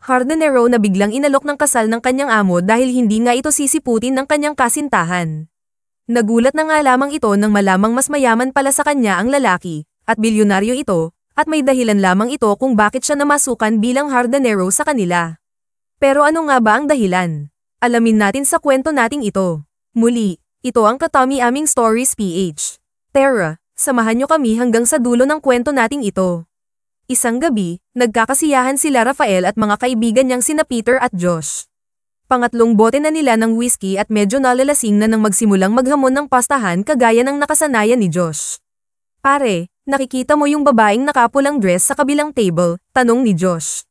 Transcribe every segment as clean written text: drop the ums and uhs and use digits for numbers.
Hardenero na biglang inalok ng kasal ng kanyang amo dahil hindi nga ito sisiputin ng kanyang kasintahan. Nagulat na nga lamang ito nang malamang mas mayaman pala sa kanya ang lalaki, at bilyonaryo ito, at may dahilan lamang ito kung bakit siya namasukan bilang Hardenero sa kanila. Pero ano nga ba ang dahilan? Alamin natin sa kwento nating ito. Muli, ito ang Katami Aming Stories PH. Tara, samahan nyo kami hanggang sa dulo ng kwento nating ito. Isang gabi, nagkakasiyahan sila Rafael at mga kaibigan niyang sina Peter at Josh. Pangatlong bote na nila ng whiskey at medyo nalalasing na nang magsimulang maghamon ng pastahan kagaya ng nakasanayan ni Josh. Pare, nakikita mo yung babaeng nakapulang dress sa kabilang table? Tanong ni Josh.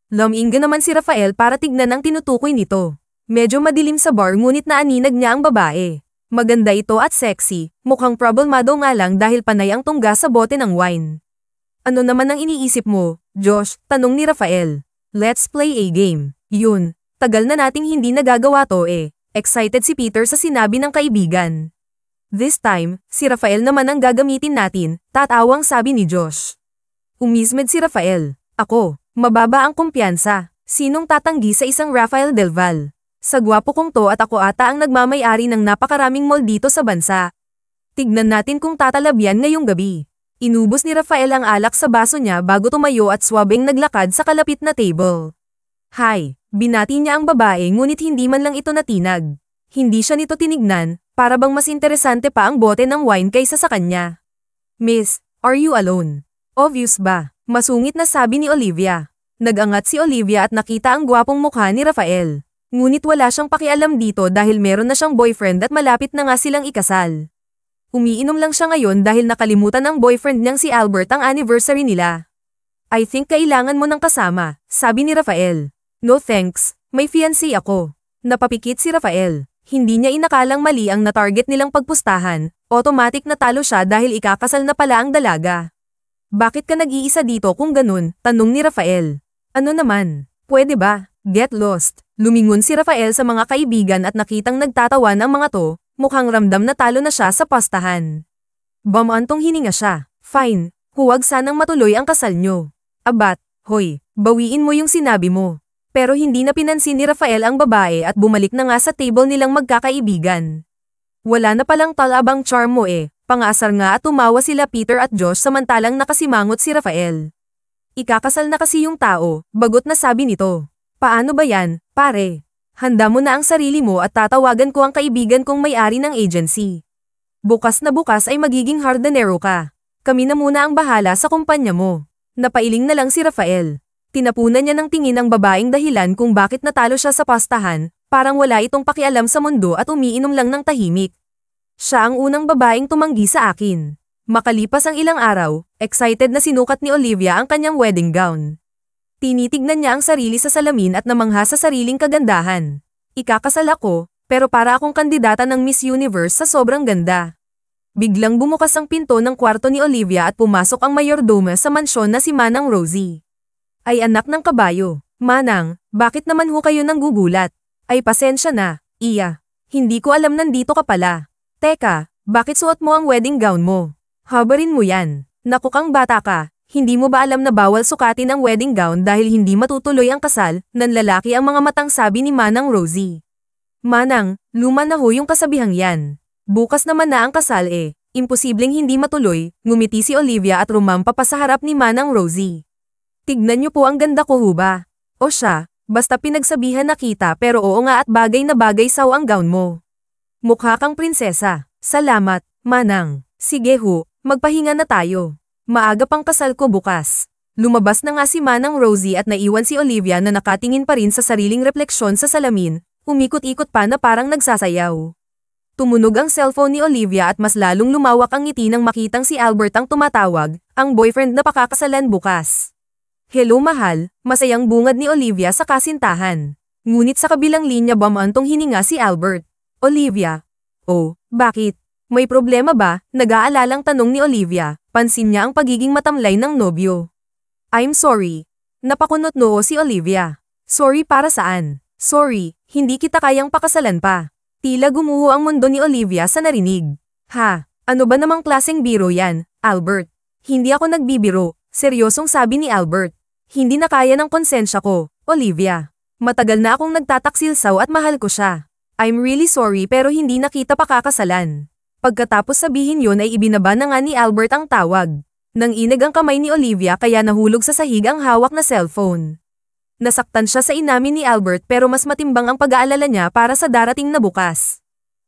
Luminga naman si Rafael para tignan ang tinutukoy nito. Medyo madilim sa bar ngunit naaninag niya ang babae. Maganda ito at sexy, mukhang problemado nga lang dahil panay ang tungga sa bote ng wine. Ano naman ang iniisip mo, Josh? Tanong ni Rafael. Let's play a game. Yun, tagal na nating hindi nagagawa to eh. Excited si Peter sa sinabi ng kaibigan. This time, si Rafael naman ang gagamitin natin, tatawang sabi ni Josh. Umismed si Rafael. Ako, mababa ang kumpiyansa. Sinong tatanggi sa isang Rafael Del Val? Sa gwapo kong to at ako ata ang nagmamay-ari ng napakaraming mall dito sa bansa. Tignan natin kung tatalabyan ngayong gabi. Inubos ni Rafael ang alak sa baso niya bago tumayo at swabing naglakad sa kalapit na table. Hi, binati niya ang babae ngunit hindi man lang ito natinag. Hindi siya nito tinignan, para bang mas interesante pa ang bote ng wine kaysa sa kanya. Miss, are you alone? Obvious ba? Masungit na sabi ni Olivia. Nagangat si Olivia at nakita ang gwapong mukha ni Rafael. Ngunit wala siyang pakialam dito dahil meron na siyang boyfriend at malapit na nga silang ikasal. Umiinom lang siya ngayon dahil nakalimutan ng boyfriend niyang si Albert ang anniversary nila. I think kailangan mo ng kasama, sabi ni Rafael. No thanks, may fiancé ako. Napapikit si Rafael. Hindi niya inakalang mali ang na-target nilang pagpustahan, automatic na talo siya dahil ikakasal na pala ang dalaga. Bakit ka nag-iisa dito kung ganun? Tanong ni Rafael. Ano naman? Pwede ba? Get lost. Lumingon si Rafael sa mga kaibigan at nakitang nagtatawan ang mga to. Mukhang ramdam na talo na siya sa pastahan. Bamantong hininga siya. Fine, huwag sanang matuloy ang kasal nyo. Abat, hoy, bawiin mo yung sinabi mo. Pero hindi na pinansin ni Rafael ang babae at bumalik na nga sa table nilang magkakaibigan. Wala na palang talabang charm mo eh, pangasar nga at tumawa sila Peter at Josh samantalang nakasimangot si Rafael. Ikakasal na kasi yung tao, bagot na sabi nito. Paano ba yan, pare? Handa mo na ang sarili mo at tatawagan ko ang kaibigan kong may-ari ng agency. Bukas na bukas ay magiging Hardenero ka. Kami na muna ang bahala sa kumpanya mo. Napailing na lang si Rafael. Tinapunan niya ng tingin ang babaeng dahilan kung bakit natalo siya sa pastahan, parang wala itong pakialam sa mundo at umiinom lang ng tahimik. Siya ang unang babaeng tumanggi sa akin. Makalipas ang ilang araw, excited na sinukat ni Olivia ang kanyang wedding gown. Tinitignan niya ang sarili sa salamin at namangha sa sariling kagandahan. Ikakasal ako, pero para akong kandidata ng Miss Universe sa sobrang ganda. Biglang bumukas ang pinto ng kwarto ni Olivia at pumasok ang mayordoma sa mansyon na si Manang Rosie. Ay anak ng kabayo, Manang, bakit naman ho kayo nanggugulat? Ay pasensya na, Iya. Hindi ko alam nandito ka pala. Teka, bakit suot mo ang wedding gown mo? Habarin mo yan. Naku kang bata ka. Hindi mo ba alam na bawal sukatin ang wedding gown dahil hindi matutuloy ang kasal, nanlalaki ang mga matang sabi ni Manang Rosie. Manang, luma na ho yung kasabihang yan. Bukas naman na ang kasal eh, imposibleng hindi matuloy, ngumiti si Olivia at rumampa pa sa harap ni Manang Rosie. Tignan niyo po ang ganda ko ho ba? O siya, basta pinagsabihan na kita pero oo nga at bagay na bagay saw ang gown mo. Mukha kang prinsesa. Salamat, Manang. Sige ho, magpahinga na tayo. Maaga pang kasal ko bukas. Lumabas na nga si Manang Rosie at naiwan si Olivia na nakatingin pa rin sa sariling refleksyon sa salamin, umikot-ikot pa na parang nagsasayaw. Tumunog ang cellphone ni Olivia at mas lalong lumawak ang ngiti nang makitang si Albert ang tumatawag, ang boyfriend na pakakasalan bukas. Hello mahal, masayang bungad ni Olivia sa kasintahan. Ngunit sa kabilang linya bamantong hininga si Albert. Olivia. Oh, bakit? May problema ba? Nag-aalalang tanong ni Olivia. Pansin niya ang pagiging matamlay ng nobyo. I'm sorry. Napakunot noo si Olivia. Sorry para saan? Sorry, hindi kita kayang pakasalan pa. Tila gumuho ang mundo ni Olivia sa narinig. Ha, ano ba namang klaseng biro yan, Albert? Hindi ako nagbibiro, seryosong sabi ni Albert. Hindi na kaya ng konsensya ko, Olivia. Matagal na akong nagtataksilsaw at mahal ko siya. I'm really sorry pero hindi na kita pakakasalan. Pagkatapos sabihin yun ay ibinaba na nga ni Albert ang tawag. Nanginag ang kamay ni Olivia kaya nahulog sa sahig ang hawak na cellphone. Nasaktan siya sa inamin ni Albert pero mas matimbang ang pag-aalala niya para sa darating na bukas.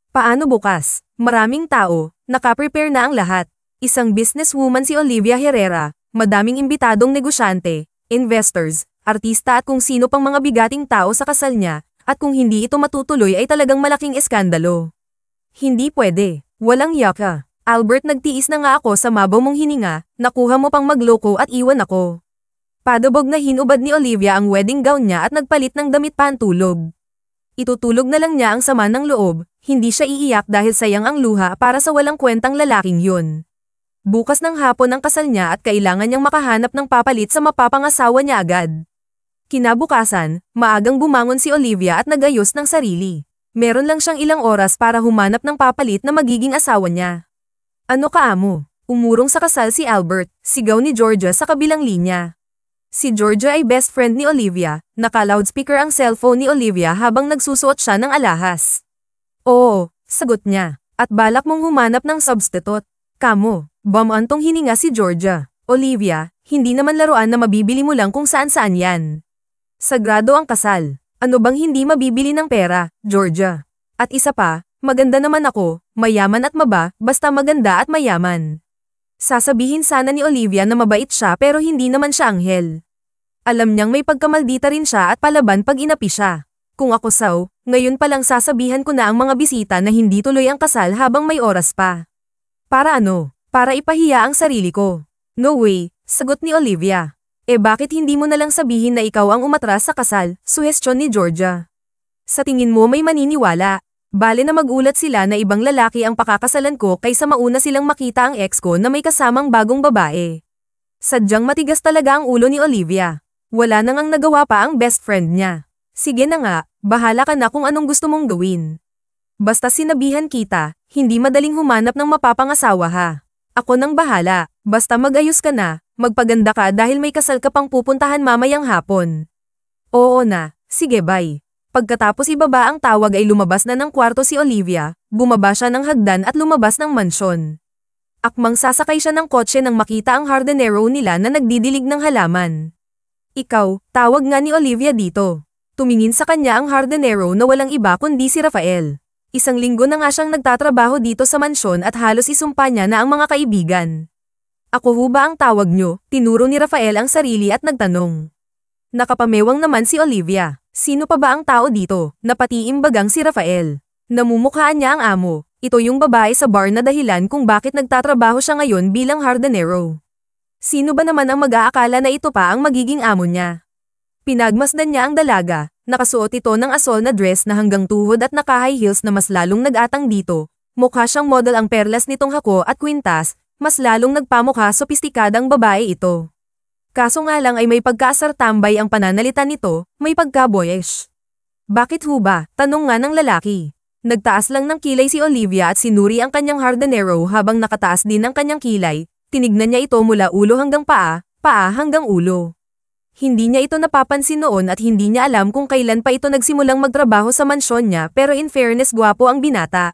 Paano bukas? Maraming tao, nakaprepare na ang lahat. Isang businesswoman si Olivia Herrera, madaming imbitadong negosyante, investors, artista at kung sino pang mga bigating tao sa kasal niya, at kung hindi ito matutuloy ay talagang malaking eskandalo. Hindi pwede, walang yaka. Albert, nagtiis na nga ako sa mabaw mong hininga, nakuha mo pang magloko at iwan ako. Padabog na hinubad ni Olivia ang wedding gown niya at nagpalit ng damit pantulog. Itutulog na lang niya ang sama ng loob, hindi siya iiyak dahil sayang ang luha para sa walang kwentang lalaking yun. Bukas ng hapon ang kasal niya at kailangan niyang makahanap ng papalit sa mapapangasawa niya agad. Kinabukasan, maagang bumangon si Olivia at nagayos ng sarili. Meron lang siyang ilang oras para humanap ng papalit na magiging asawa niya. Ano ka amo? Umurong sa kasal si Albert, sigaw ni Georgia sa kabilang linya. Si Georgia ay best friend ni Olivia, naka-loudspeaker ang cellphone ni Olivia habang nagsusuot siya ng alahas. Oo, sagot niya, at balak mong humanap ng substitute. Kamo, bumantong hininga si Georgia. Olivia, hindi naman laruan na mabibili mo lang kung saan-saan yan. Sagrado ang kasal. Ano bang hindi mabibili ng pera, Georgia? At isa pa, maganda naman ako, mayaman at basta maganda at mayaman. Sasabihin sana ni Olivia na mabait siya pero hindi naman siya anghel. Alam niyang may pagkamaldita rin siya at palaban pag inapi siya. Kung ako ngayon pa lang sasabihan ko na ang mga bisita na hindi tuloy ang kasal habang may oras pa. Para ano? Para ipahiya ang sarili ko. No way, sagot ni Olivia. Bakit hindi mo na lang sabihin na ikaw ang umatras sa kasal, suhestyon ni Georgia. Sa tingin mo may maniniwala. Bale na magulat sila na ibang lalaki ang pakakasalan ko kaysa mauna silang makita ang ex ko na may kasamang bagong babae. Sadyang matigas talaga ang ulo ni Olivia. Wala nang nagawa pa ang best friend niya. Sige na nga, bahala ka na kung anong gusto mong gawin. Basta sinabihan kita, hindi madaling humanap ng mapapangasawa ha. Ako nang bahala, basta mag-ayos ka na, magpaganda ka dahil may kasal ka pang pupuntahan mamayang hapon. Oo na, sige bye. Pagkatapos ibaba ang tawag ay lumabas na ng kwarto si Olivia, bumaba siya ng hagdan at lumabas ng mansyon. Akmang sasakay siya ng kotse nang makita ang hardinero nila na nagdidilig ng halaman. Ikaw, tawag nga ni Olivia dito. Tumingin sa kanya ang hardinero na walang iba kundi si Rafael. Isang linggo na nga siyang nagtatrabaho dito sa mansyon at halos isumpa niya na ang mga kaibigan. Ako ho ba ang tawag niyo? Tinuro ni Rafael ang sarili at nagtanong. Nakapamewang naman si Olivia. Sino pa ba ang tao dito? Napatiimbagang si Rafael. Namumukhaan niya ang amo. Ito yung babae sa bar na dahilan kung bakit nagtatrabaho siya ngayon bilang hardinero. Sino ba naman ang mag-aakala na ito pa ang magiging amo niya? Pinagmasdan niya ang dalaga. Nakasuot ito ng asol na dress na hanggang tuhod at naka-high heels na mas lalong nag-atang dito. Mukha siyang model ang perlas nitong hako at kwintas, mas lalong nagpamukha sopistikadang babae ito. Kaso nga lang ay may pagkaasar-tambay ang pananalita nito, may pagka-boyish. Bakit ho ba? Tanong nga ng lalaki. Nagtaas lang ng kilay si Olivia at sinuri ang kanyang hardinero habang nakataas din ang kanyang kilay. Tinignan niya ito mula ulo hanggang paa, paa hanggang ulo. Hindi niya ito napapansin noon at hindi niya alam kung kailan pa ito nagsimulang magtrabaho sa mansyon niya pero in fairness gwapo ang binata.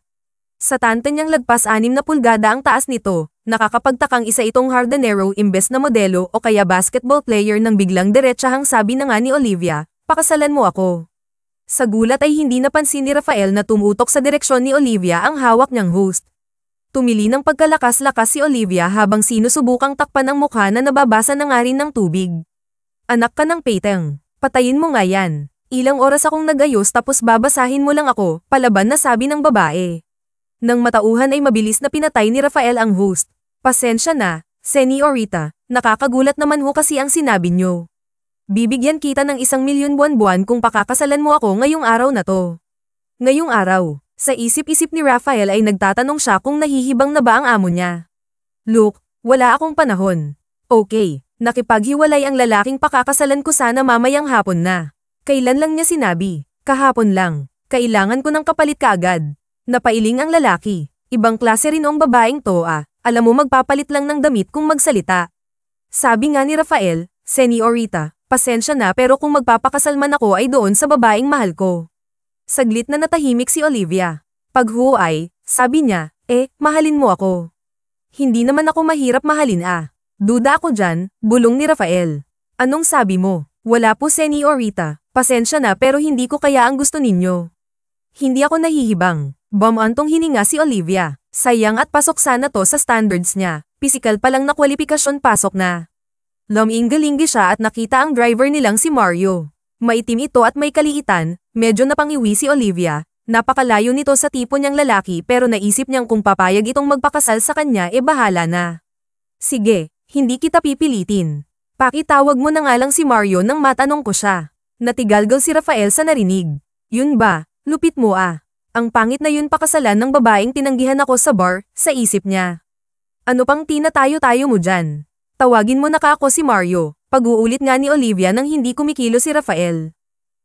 Sa tante niyang lagpas 6 na pulgada ang taas nito, nakakapagtakang isa itong hardinero imbes na modelo o kaya basketball player nang biglang diretsahang sabi na nga ni Olivia, pakasalan mo ako. Sa gulat ay hindi napansin ni Rafael na tumutok sa direksyon ni Olivia ang hawak niyang host. Tumili ng pagkalakas-lakas si Olivia habang sinusubukang takpan ang mukha na nababasa na nga rin ng tubig. Anak ka ng peteng. Patayin mo nga yan. Ilang oras akong nagayos tapos babasahin mo lang ako, palaban na sabi ng babae. Nang matauhan ay mabilis na pinatay ni Rafael ang host. Pasensya na, Señorita, nakakagulat naman ho kasi ang sinabi nyo. Bibigyan kita ng 1 milyon buwan-buwan kung pakakasalan mo ako ngayong araw na to. Ngayong araw, sa isip-isip ni Rafael ay nagtatanong siya kung nahihibang na ba ang amo niya. Look, wala akong panahon. Okay. Nakipaghiwalay ang lalaking pakakasalan ko sana mamayang hapon na. Kailan lang niya sinabi? Kahapon lang. Kailangan ko ng kapalit kaagad. Napailing ang lalaki. Ibang klase rin ang babaeng to Alam mo magpapalit lang ng damit kung magsalita. Sabi nga ni Rafael, Señorita, Pasensya na pero kung magpapakasal man ako ay doon sa babaeng mahal ko. Saglit na natahimik si Olivia. Paghuay, sabi niya, mahalin mo ako. Hindi naman ako mahirap mahalin Duda ako dyan, bulong ni Rafael. Anong sabi mo? Wala po Señorita, pasensya na pero hindi ko kaya ang gusto ninyo. Hindi ako nahihibang. Bumantong hininga si Olivia. Sayang at pasok sana to sa standards niya. Pisikal pa lang na kwalifikasyon pasok na. Luminggalinggi siya at nakita ang driver nilang si Mario. Maitim ito at may kaliitan, medyo napangiwi si Olivia. Napakalayo nito sa tipo niyang lalaki pero naisip niyang kung papayag itong magpakasal sa kanya bahala na. Sige, hindi kita pipilitin. Pakitawag mo na nga lang si Mario nang matanong ko siya. Natigalgal si Rafael sa narinig. Yun ba, lupit mo Ang pangit na yun pakasalan ng babaeng tinanggihan ako sa bar, sa isip niya. Ano pang tinatayo-tayo mo dyan? Tawagin mo na ka ako si Mario, pag-uulit nga ni Olivia nang hindi kumikilo si Rafael.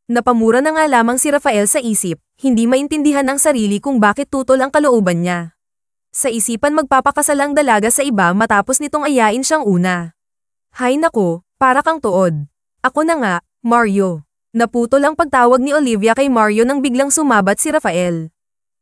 Napamura na nga lamang si Rafael sa isip, hindi maintindihan ang sarili kung bakit tutol ang kalooban niya. Sa isipan magpapakasal ang dalaga sa iba matapos nitong ayain siyang una. Hay nako, para kang tuod. Ako na nga, Mario. Naputol ang pagtawag ni Olivia kay Mario nang biglang sumabat si Rafael.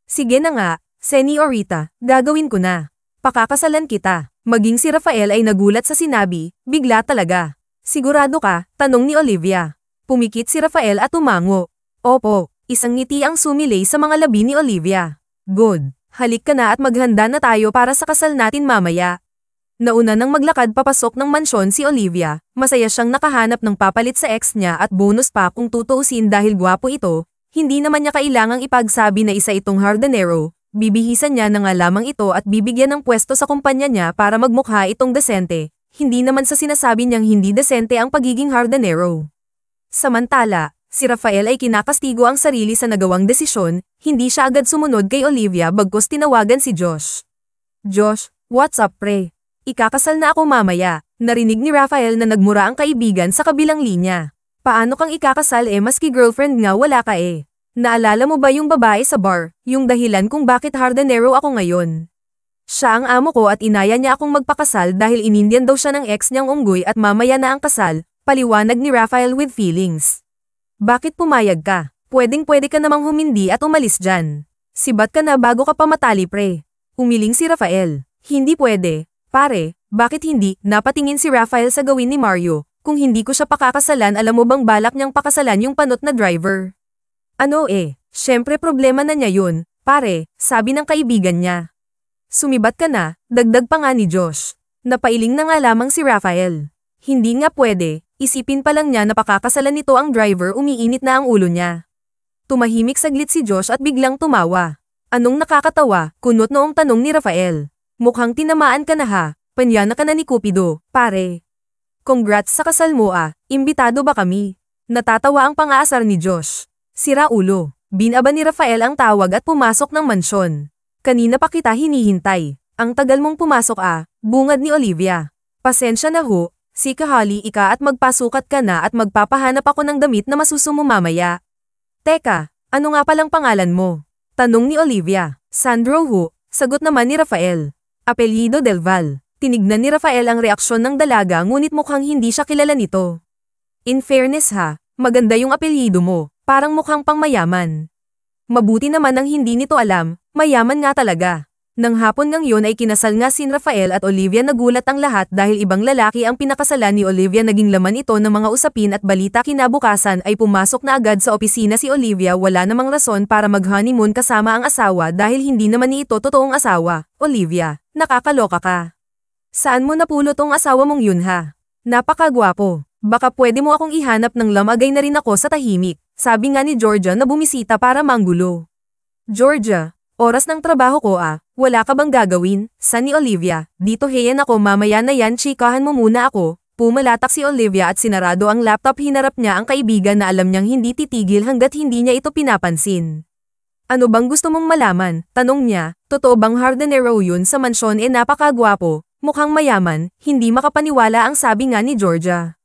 Sige na nga, Señorita, gagawin ko na. Pakakasalan kita. Maging si Rafael ay nagulat sa sinabi, bigla talaga. Sigurado ka? Tanong ni Olivia. Pumikit si Rafael at tumango. Opo, isang ngiti ang sumilay sa mga labi ni Olivia. Good, halik ka na at maghanda na tayo para sa kasal natin mamaya. Nauna nang maglakad papasok ng mansyon si Olivia, masaya siyang nakahanap ng papalit sa ex niya at bonus pa kung tutuusin dahil gwapo ito, hindi naman niya kailangang ipagsabi na isa itong hardinero. Bibihisan niya na nga lamang ito at bibigyan ng pwesto sa kumpanya niya para magmukha itong desente. Hindi naman sa sinasabi niyang hindi desente ang pagiging hardinero. Samantala, si Rafael ay kinakastigo ang sarili sa nagawang desisyon, hindi siya agad sumunod kay Olivia bagkus tinawagan si Josh. Josh, what's up pre? Ikakasal na ako mamaya. Narinig ni Rafael na nagmura ang kaibigan sa kabilang linya. Paano kang ikakasal maski girlfriend nga wala ka Naalala mo ba yung babae sa bar, yung dahilan kung bakit hardinero ako ngayon? Siya ang amo ko at inaya niya akong magpakasal dahil inindian daw siya ng ex niyang unggoy at mamaya na ang kasal, paliwanag ni Rafael with feelings. Bakit pumayag ka? Pwedeng-pwede ka namang humindi at umalis dyan. Sibat ka na bago ka pa matali pre. Umiling si Rafael. Hindi pwede. Pare, bakit hindi? Napatingin si Rafael sa gawin ni Mario. Kung hindi ko siya pakakasalan alam mo bang balak niyang pakasalan yung panot na driver? Ano syempre problema na niya yun, pare, sabi ng kaibigan niya. Sumibat ka na, dagdag pa nga ni Josh. Napailing na nga lamang si Rafael. Hindi nga pwede, isipin pa lang niya na pakakasalan nito ang driver umiinit na ang ulo niya. Tumahimik saglit si Josh at biglang tumawa. Anong nakakatawa, kunot noong tanong ni Rafael. Mukhang tinamaan ka na panyana ka na ni Cupido, pare. Congrats sa kasal mo imbitado ba kami? Natatawa ang pang-aasar ni Josh. Sira ulo. Binaba ni Rafael ang tawag at pumasok ng mansyon. Kanina pa kita hinihintay. Ang tagal mong pumasok bungad ni Olivia. Pasensya na ho, si kahali ika at magpasukat ka na at magpapahanap ako ng damit na masusumo mamaya. Teka, ano nga palang pangalan mo? Tanong ni Olivia. Sandro ho, sagot naman ni Rafael. Apelyido Del Val. Tinignan ni Rafael ang reaksyon ng dalaga ngunit mukhang hindi siya kilala nito. In fairness maganda yung apelyido mo. Parang mukhang pangmayaman. Mabuti naman ang hindi nito alam, mayaman nga talaga. Nang hapon ngang yun ay kinasal nga sin Rafael at Olivia. Nagulat ang lahat dahil ibang lalaki ang pinakasalan ni Olivia. Naging laman ito ng mga usapin at balita. Kinabukasan ay pumasok na agad sa opisina si Olivia. Wala namang rason para mag-honeymoon kasama ang asawa dahil hindi naman ni ito totoong asawa. Olivia, nakakaloka ka. Saan mo napulot tong asawa mong yun Napakagwapo. Baka pwede mo akong ihanap ng lamagay na rin ako sa tahimik. Sabi nga ni Georgia na bumisita para manggulo. Georgia, oras ng trabaho ko wala ka bang gagawin? Sa ni Olivia, dito heyan ako mamaya na yan chikahan mo muna ako. Pumalatak si Olivia at sinarado ang laptop. Hinarap niya ang kaibigan na alam niyang hindi titigil hanggat hindi niya ito pinapansin. Ano bang gusto mong malaman? Tanong niya, totoo bang hardinero yun sa mansyon napakagwapo, mukhang mayaman, hindi makapaniwala ang sabi nga ni Georgia.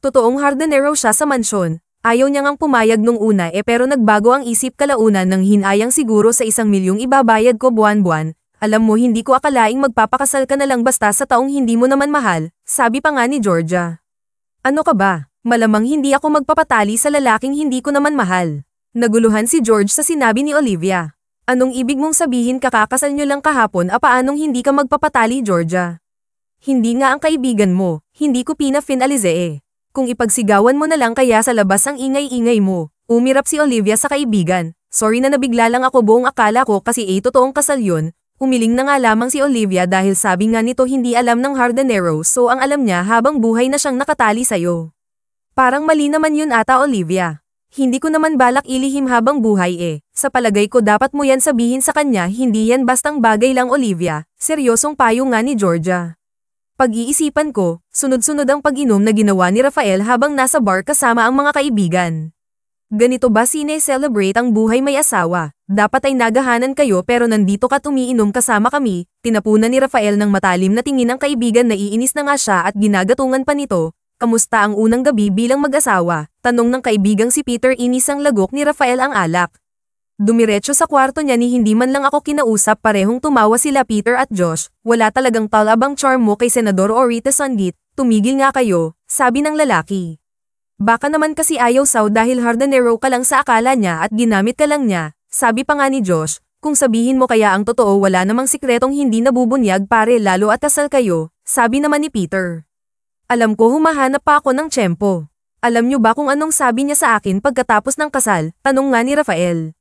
Totoong hardinero siya sa mansyon. Ayaw niya ngang pumayag nung una pero nagbago ang isip kalaunan nang hinayang siguro sa 1 milyong ibabayad ko buwan-buwan. Alam mo hindi ko akalaing magpapakasal ka na lang basta sa taong hindi mo naman mahal, sabi pa nga ni Georgia. Ano ka ba? Malamang hindi ako magpapatali sa lalaking hindi ko naman mahal. Naguluhan si George sa sinabi ni Olivia. Anong ibig mong sabihin kakakasal nyo lang kahapon paanong hindi ka magpapatali Georgia? Hindi nga ang kaibigan mo, hindi ko pina-finalize eh. Kung ipagsigawan mo na lang kaya sa labas ang ingay-ingay mo. Umirap si Olivia sa kaibigan. Sorry na nabigla lang ako buong akala ko kasi totoong kasal yun. Umiling na nga lamang si Olivia dahil sabi nga nito hindi alam ng Hardenero so ang alam niya habang buhay na siyang nakatali sa'yo. Parang mali naman yun ata Olivia. Hindi ko naman balak ilihim habang buhay eh. Sa palagay ko dapat mo yan sabihin sa kanya hindi yan bastang bagay lang Olivia. Seryosong payo nga ni Georgia. Pag-iisipan ko, sunod-sunod ang pag-inom na ginawa ni Rafael habang nasa bar kasama ang mga kaibigan. Ganito ba sine-celebrate ang buhay may asawa? Dapat ay nagahanan kayo pero nandito ka umiinom kasama kami. Tinapunan ni Rafael ng matalim na tingin ang kaibigan na iinis na nga siya at ginagatungan pa nito. Kamusta ang unang gabi bilang mag-asawa? Tanong ng kaibigang si Peter inis ang lagok ni Rafael ang alak. Dumiretso sa kwarto niya ni hindi man lang ako kinausap parehong tumawa sila Peter at Josh. Wala talagang talabang charm mo kay Senador Orita Sandit. Tumigil nga kayo, sabi ng lalaki. Baka naman kasi ayaw saw dahil Hardenero ka lang sa akala niya at ginamit ka lang niya. Sabi pa nga ni Josh, kung sabihin mo kaya ang totoo wala namang sikretong hindi nabubunyag pare lalo at kasal kayo, sabi naman ni Peter. Alam ko humahanap pa ako ng tiyempo. Alam niyo ba kung anong sabi niya sa akin pagkatapos ng kasal? Tanong nga ni Rafael.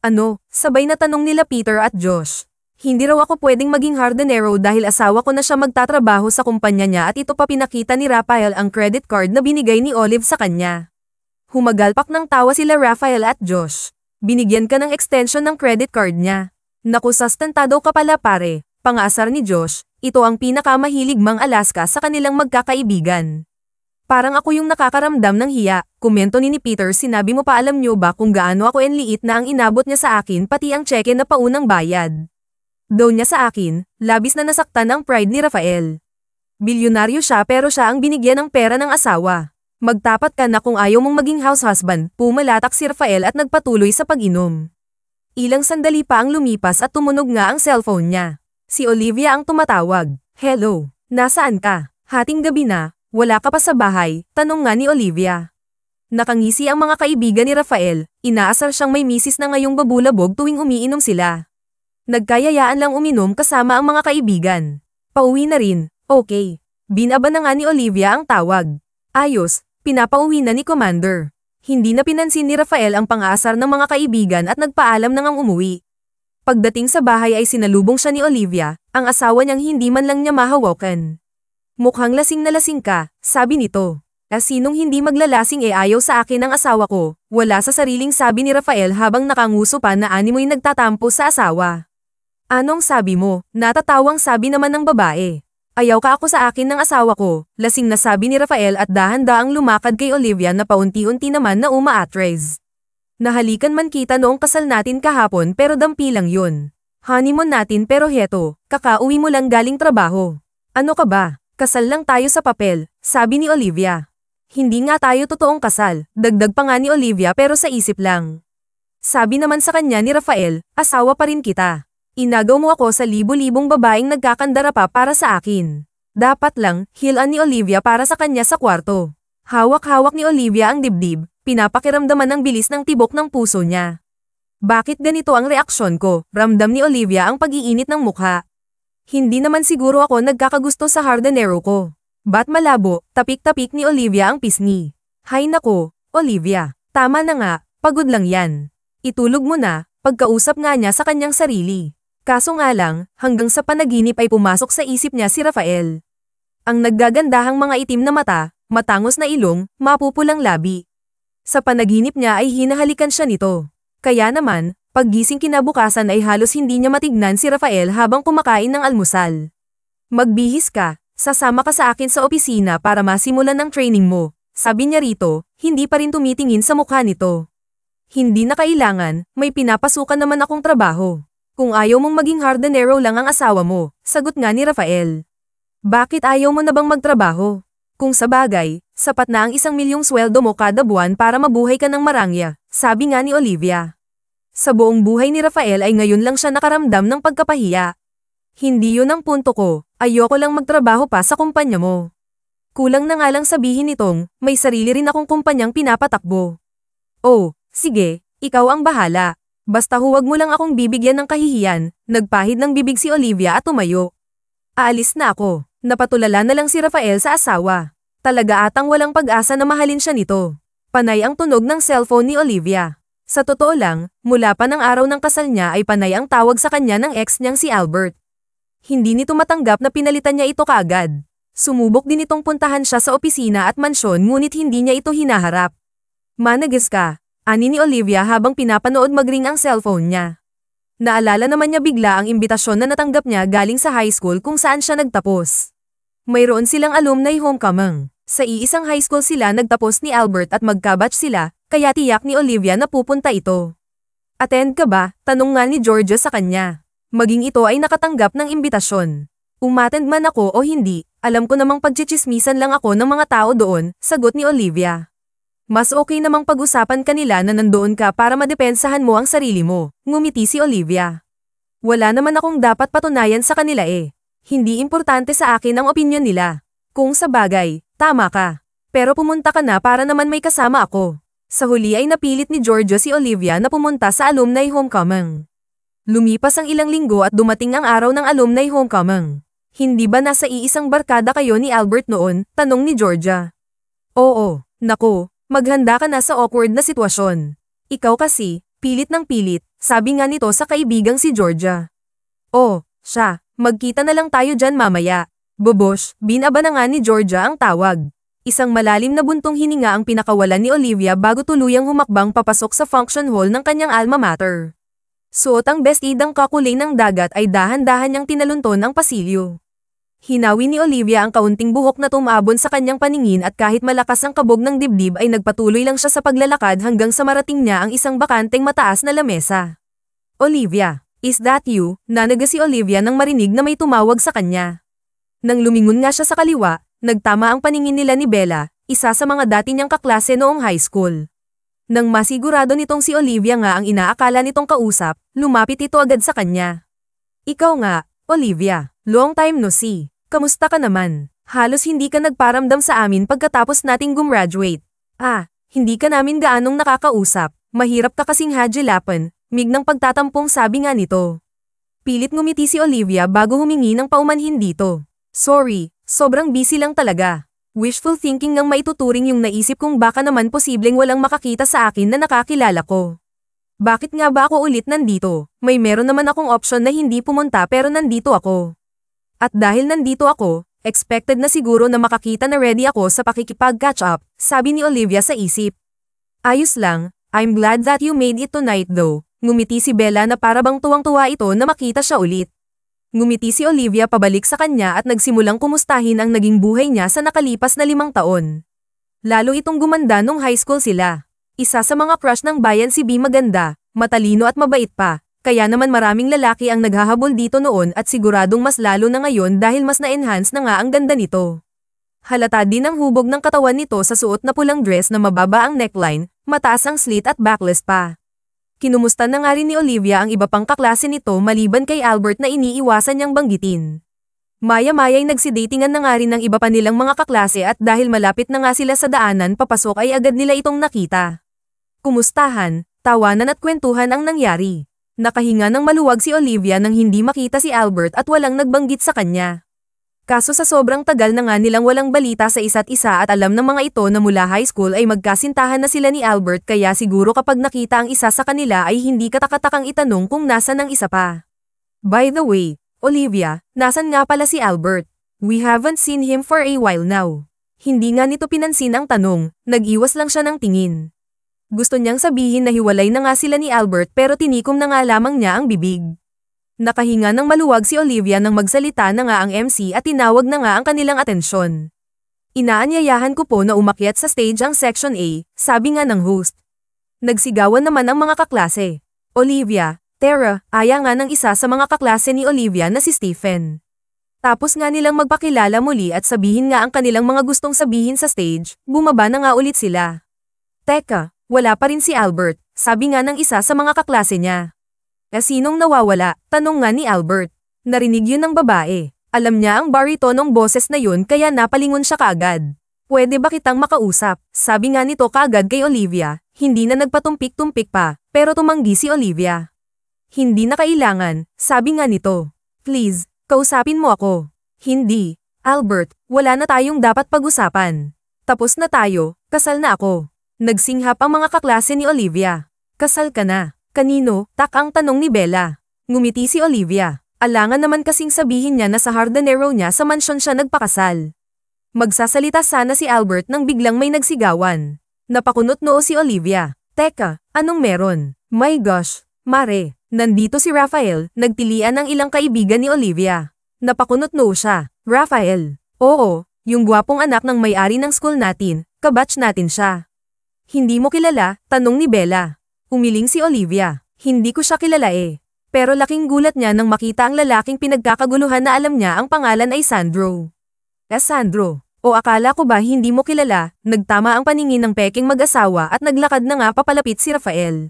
Ano? Sabay na tanong nila Peter at Josh. Hindi raw ako pwedeng maging Hardenero dahil asawa ko na siya magtatrabaho sa kumpanya niya at ito pa pinakita ni Rafael ang credit card na binigay ni Olive sa kanya. Humagalpak ng tawa sila Rafael at Josh. Binigyan ka ng extension ng credit card niya. Naku sustentado ka pala pare. Pangasar ni Josh, ito ang pinakamahilig mang Alaska sa kanilang magkakaibigan. Parang ako yung nakakaramdam ng hiya, komento ni Peter sinabi mo pa alam nyo ba kung gaano ako enliit na ang inabot niya sa akin pati ang cheque na paunang bayad. Daw niya sa akin, labis na nasaktan ang pride ni Rafael. Bilyonaryo siya pero siya ang binigyan ng pera ng asawa. Magtapat ka na kung ayaw mong maging house husband, pumalatak si Rafael at nagpatuloy sa pag-inom. Ilang sandali pa ang lumipas at tumunog nga ang cellphone niya. Si Olivia ang tumatawag. Hello, nasaan ka? Hating gabi na, wala ka pa sa bahay, tanong nga ni Olivia. Nakangisi ang mga kaibigan ni Rafael, inaasar siyang may misis na ngayong babulabog tuwing umiinom sila. Nagkayayaan lang uminom kasama ang mga kaibigan. Pauwi na rin, okay. Binaba na nga ni Olivia ang tawag. Ayos, pinapauwi na ni Commander. Hindi na pinansin ni Rafael ang pang-aasar ng mga kaibigan at nagpaalam na ngang umuwi. Pagdating sa bahay ay sinalubong siya ni Olivia, ang asawa niyang hindi man lang niya mahawakan. Mukhang lasing na lasing ka, sabi nito. Sinong hindi maglalasing ayaw sa akin ang asawa ko, wala sa sariling sabi ni Rafael habang nakanguso pa na animoy nagtatampo sa asawa. Anong sabi mo? Natatawang sabi naman ng babae. Ayaw ka ako sa akin ng asawa ko, lasing na sabi ni Rafael at dahan-daang lumakad kay Olivia na paunti-unti naman na umaatres. Nahalikan man kita noong kasal natin kahapon pero dampi lang yun. Honeymoon natin pero heto, kakauwi mo lang galing trabaho. Ano ka ba? Kasal lang tayo sa papel, sabi ni Olivia. Hindi nga tayo totoong kasal, dagdag pa nga ni Olivia pero sa isip lang. Sabi naman sa kanya ni Rafael, asawa pa rin kita. Inagaw mo ako sa libo-libong babaeng nagkakandara pa para sa akin. Dapat lang, hilan ni Olivia para sa kanya sa kwarto. Hawak-hawak ni Olivia ang dibdib. Pinapakiramdaman ng bilis ng tibok ng puso niya. Bakit ganito ang reaksyon ko? Ramdam ni Olivia ang pag-iinit ng mukha. Hindi naman siguro ako nagkakagusto sa Hardenero ko. Ba't malabo? Tapik-tapik ni Olivia ang pisngi. Hay nako, Olivia. Tama na nga, pagod lang yan. Itulog mo na, pagkausap nga niya sa kanyang sarili. Kaso nga lang, hanggang sa panaginip ay pumasok sa isip niya si Rafael. Ang naggagandahang mga itim na mata, matangos na ilong, mapupulang labi. Sa panaginip niya ay hinahalikan siya nito. Kaya naman, paggising kinabukasan ay halos hindi niya matignan si Rafael habang kumakain ng almusal. Magbihis ka, sasama ka sa akin sa opisina para masimulan ng training mo, sabi niya rito, hindi pa rin tumitingin sa mukha nito. Hindi na kailangan, may pinapasukan naman akong trabaho. Kung ayaw mong maging Hardenero lang ang asawa mo, sagot nga ni Rafael. Bakit ayaw mo na bang magtrabaho? Kung sa bagay, sapat na ang 1 milyong sweldo mo kada buwan para mabuhay ka ng marangya, sabi nga ni Olivia. Sa buong buhay ni Rafael ay ngayon lang siya nakaramdam ng pagkapahiya. Hindi yun ang punto ko, ayoko lang magtrabaho pa sa kumpanya mo. Kulang na nga lang sabihin nitong, may sarili rin akong kumpanyang pinapatakbo. Oh, sige, ikaw ang bahala. Basta huwag mo lang akong bibigyan ng kahihiyan, nagpahid ng bibig si Olivia at tumayo. Aalis na ako. Napatulala na lang si Rafael sa asawa. Talaga atang walang pag-asa na mahalin siya nito. Panay ang tunog ng cellphone ni Olivia. Sa totoo lang, mula pa ng araw ng kasal niya ay panay ang tawag sa kanya ng ex niyang si Albert. Hindi nito matanggap na pinalitan niya ito kaagad. Sumubok din itong puntahan siya sa opisina at mansyon ngunit hindi niya ito hinaharap. Manages ka, ani ni Olivia habang pinapanood magring ang cellphone niya. Naalala naman niya bigla ang imbitasyon na natanggap niya galing sa high school kung saan siya nagtapos. Mayroon silang alumni homecoming. Sa iisang high school sila nagtapos ni Albert at magkabatch sila, kaya tiyak ni Olivia na pupunta ito. Attend ka ba? Tanong nga ni Georgia sa kanya. Maging ito ay nakatanggap ng imbitasyon. Umattend man ako o hindi, alam ko namang pagchichismisan lang ako ng mga tao doon, sagot ni Olivia. Mas okay namang pag-usapan kanila na nandoon ka para madepensahan mo ang sarili mo, ngumiti si Olivia. Wala naman akong dapat patunayan sa kanila eh. Hindi importante sa akin ang opinyon nila. Kung sa bagay, tama ka. Pero pumunta ka na para naman may kasama ako. Sa huli ay napilit ni Georgia si Olivia na pumunta sa alumni homecoming. Lumipas ang ilang linggo at dumating ang araw ng alumni homecoming. Hindi ba nasa iisang barkada kayo ni Albert noon? Tanong ni Georgia. Oo, nako, maghanda ka na sa awkward na sitwasyon. Ikaw kasi, pilit ng pilit, sabi nga nito sa kaibigang si Georgia. Oh, siya, magkita na lang tayo dyan mamaya. Bobosh, binaba na nga ni Georgia ang tawag. Isang malalim na buntong hininga ang pinakawalan ni Olivia bago tuluyang humakbang papasok sa function hall ng kanyang alma mater. Suot ang bestidang kakulay ng dagat ay dahan-dahan niyang tinalunton ang pasilyo. Hinawi ni Olivia ang kaunting buhok na tumabon sa kanyang paningin at kahit malakas ang kabog ng dibdib ay nagpatuloy lang siya sa paglalakad hanggang sa marating niya ang isang bakanteng mataas na lamesa. Olivia, is that you? Nanaga si Olivia nang marinig na may tumawag sa kanya. Nang lumingon nga siya sa kaliwa, nagtama ang paningin nila ni Bella, isa sa mga dati niyang kaklase noong high school. Nang masigurado nitong si Olivia nga ang inaakala nitong kausap, lumapit ito agad sa kanya. Ikaw nga, Olivia, long time no see. Kamusta ka naman? Halos hindi ka nagparamdam sa amin pagkatapos nating gumraduate. Hindi ka namin gaanong nakakausap, mahirap ka kasing hajilapan, mignang pagtatampong sabi nga nito. Pilit ngumiti si Olivia bago humingi ng paumanhin dito. Sorry, sobrang busy lang talaga. Wishful thinking ngang maituturing yung naisip kong baka naman posibleng walang makakita sa akin na nakakilala ko. Bakit nga ba ako ulit nandito? May meron naman akong option na hindi pumunta pero nandito ako. At dahil nandito ako, expected na siguro na makakita na ready ako sa pakikipag-catch up, sabi ni Olivia sa isip. Ayos lang, I'm glad that you made it tonight though. Ngumiti si Bella na parabang tuwang-tuwa ito na makita siya ulit. Ngumiti si Olivia pabalik sa kanya at nagsimulang kumustahin ang naging buhay niya sa nakalipas na 5 taon. Lalo itong gumanda nung high school sila. Isa sa mga crush ng bayan si B maganda, matalino at mabait pa, kaya naman maraming lalaki ang naghahabol dito noon at siguradong mas lalo na ngayon dahil mas na-enhance na nga ang ganda nito. Halata din ang hubog ng katawan nito sa suot na pulang dress na mababa ang neckline, mataas ang slit at backless pa. Kinumusta na nga rin ni Olivia ang iba pang kaklase nito maliban kay Albert na iniiwasan niyang banggitin. Maya-maya'y nagsidatingan na nga rin ng iba pa nilang mga kaklase at dahil malapit na nga sila sa daanan papasok ay agad nila itong nakita. Kumustahan, tawanan at kwentuhan ang nangyari. Nakahinga ng maluwag si Olivia nang hindi makita si Albert at walang nagbanggit sa kanya. Kaso sa sobrang tagal na nga nilang walang balita sa isa't isa at alam ng mga ito na mula high school ay magkasintahan na sila ni Albert kaya siguro kapag nakita ang isa sa kanila ay hindi katakatakang itanong kung nasan ang isa pa. By the way, Olivia, nasan nga pala si Albert? We haven't seen him for a while now. Hindi nga nito pinansin ang tanong, nag-iwas lang siya ng tingin. Gusto niyang sabihin na hiwalay na nga sila ni Albert pero tinikom na nga lamang niya ang bibig. Nakahinga ng maluwag si Olivia nang magsalita na nga ang MC at tinawag na nga ang kanilang atensyon. Inaanyayahan ko po na umakyat sa stage ang Section A, sabi nga ng host. Nagsigawan naman ang mga kaklase. Olivia, Tara, aya nga ng isa sa mga kaklase ni Olivia na si Stephen. Tapos nga nilang magpakilala muli at sabihin nga ang kanilang mga gustong sabihin sa stage, bumaba na nga ulit sila. Teka, wala pa rin si Albert, sabi nga ng isa sa mga kaklase niya. Sinong nawawala? Tanong nga ni Albert. Narinig yun ng babae. Alam niya ang baritonong boses na yun kaya napalingon siya kaagad. Pwede ba kitang makausap? Sabi nga nito kaagad kay Olivia, hindi na nagpatumpik-tumpik pa, pero tumanggi si Olivia. Hindi na kailangan, sabi nga nito. Please, kausapin mo ako. Hindi. Albert, wala na tayong dapat pag-usapan. Tapos na tayo, kasal na ako. Nagsinghap ang mga kaklase ni Olivia. Kasal ka na. Kanino? Tak ang tanong ni Bella. Ngumiti si Olivia. Alangan naman kasing sabihin niya na sa hardinero niya sa mansyon siya nagpakasal. Magsasalita sana si Albert nang biglang may nagsigawan. Napakunot noo si Olivia. Teka, anong meron? My gosh, Mare, nandito si Raphael, nagtilian ng ilang kaibigan ni Olivia. Napakunot noo siya. Raphael. Oo, yung gwapong anak ng may-ari ng school natin, kabatch natin siya. Hindi mo kilala? Tanong ni Bella. Umiling si Olivia. Hindi ko siya kilala eh. Pero laking gulat niya nang makita ang lalaking pinagkakaguluhan na alam niya ang pangalan ay Sandro. Sandro. O akala ko ba hindi mo kilala? Nagtama ang paningin ng peking mag-asawa at naglakad na nga papalapit si Raphael.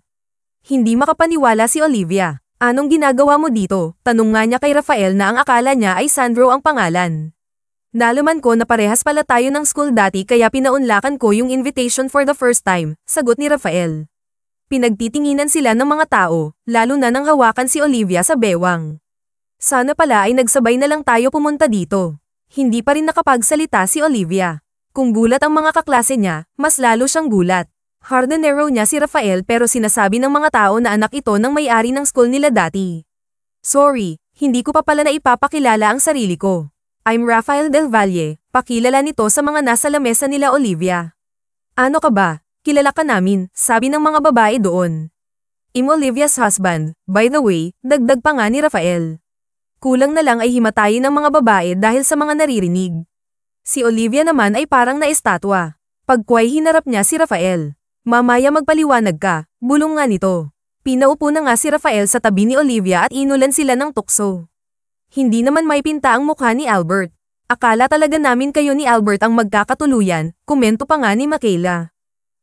Hindi makapaniwala si Olivia. Anong ginagawa mo dito? Tanong nga niya kay Raphael na ang akala niya ay Sandro ang pangalan. Nalaman ko na parehas pala tayo ng school dati kaya pinaunlakan ko yung invitation for the first time, sagot ni Raphael. Pinagtitinginan sila ng mga tao, lalo na nang hawakan si Olivia sa bewang. Sana pala ay nagsabay na lang tayo pumunta dito. Hindi pa rin nakapagsalita si Olivia. Kung gulat ang mga kaklase niya, mas lalo siyang gulat. Hardinero niya si Raphael pero sinasabi ng mga tao na anak ito ng may-ari ng school nila dati. Sorry, hindi ko pa pala na ipapakilala ang sarili ko. I'm Rafael Del Valle, pakilala nito sa mga nasa lamesa nila Olivia. Ano ka ba? Kilala ka namin, sabi ng mga babae doon. I'm Olivia's husband, by the way, dagdag pa nga ni Raphael. Kulang na lang ay himatayin ng mga babae dahil sa mga naririnig. Si Olivia naman ay parang naistatwa. Pagkway hinarap niya si Raphael. Mamaya magpaliwanag ka, bulong nga nito. Pinaupo na nga si Raphael sa tabi ni Olivia at inulan sila ng tukso. Hindi naman may pinta ang mukha ni Albert. Akala talaga namin kayo ni Albert ang magkakatuluyan, komento pa nga ni Michaela.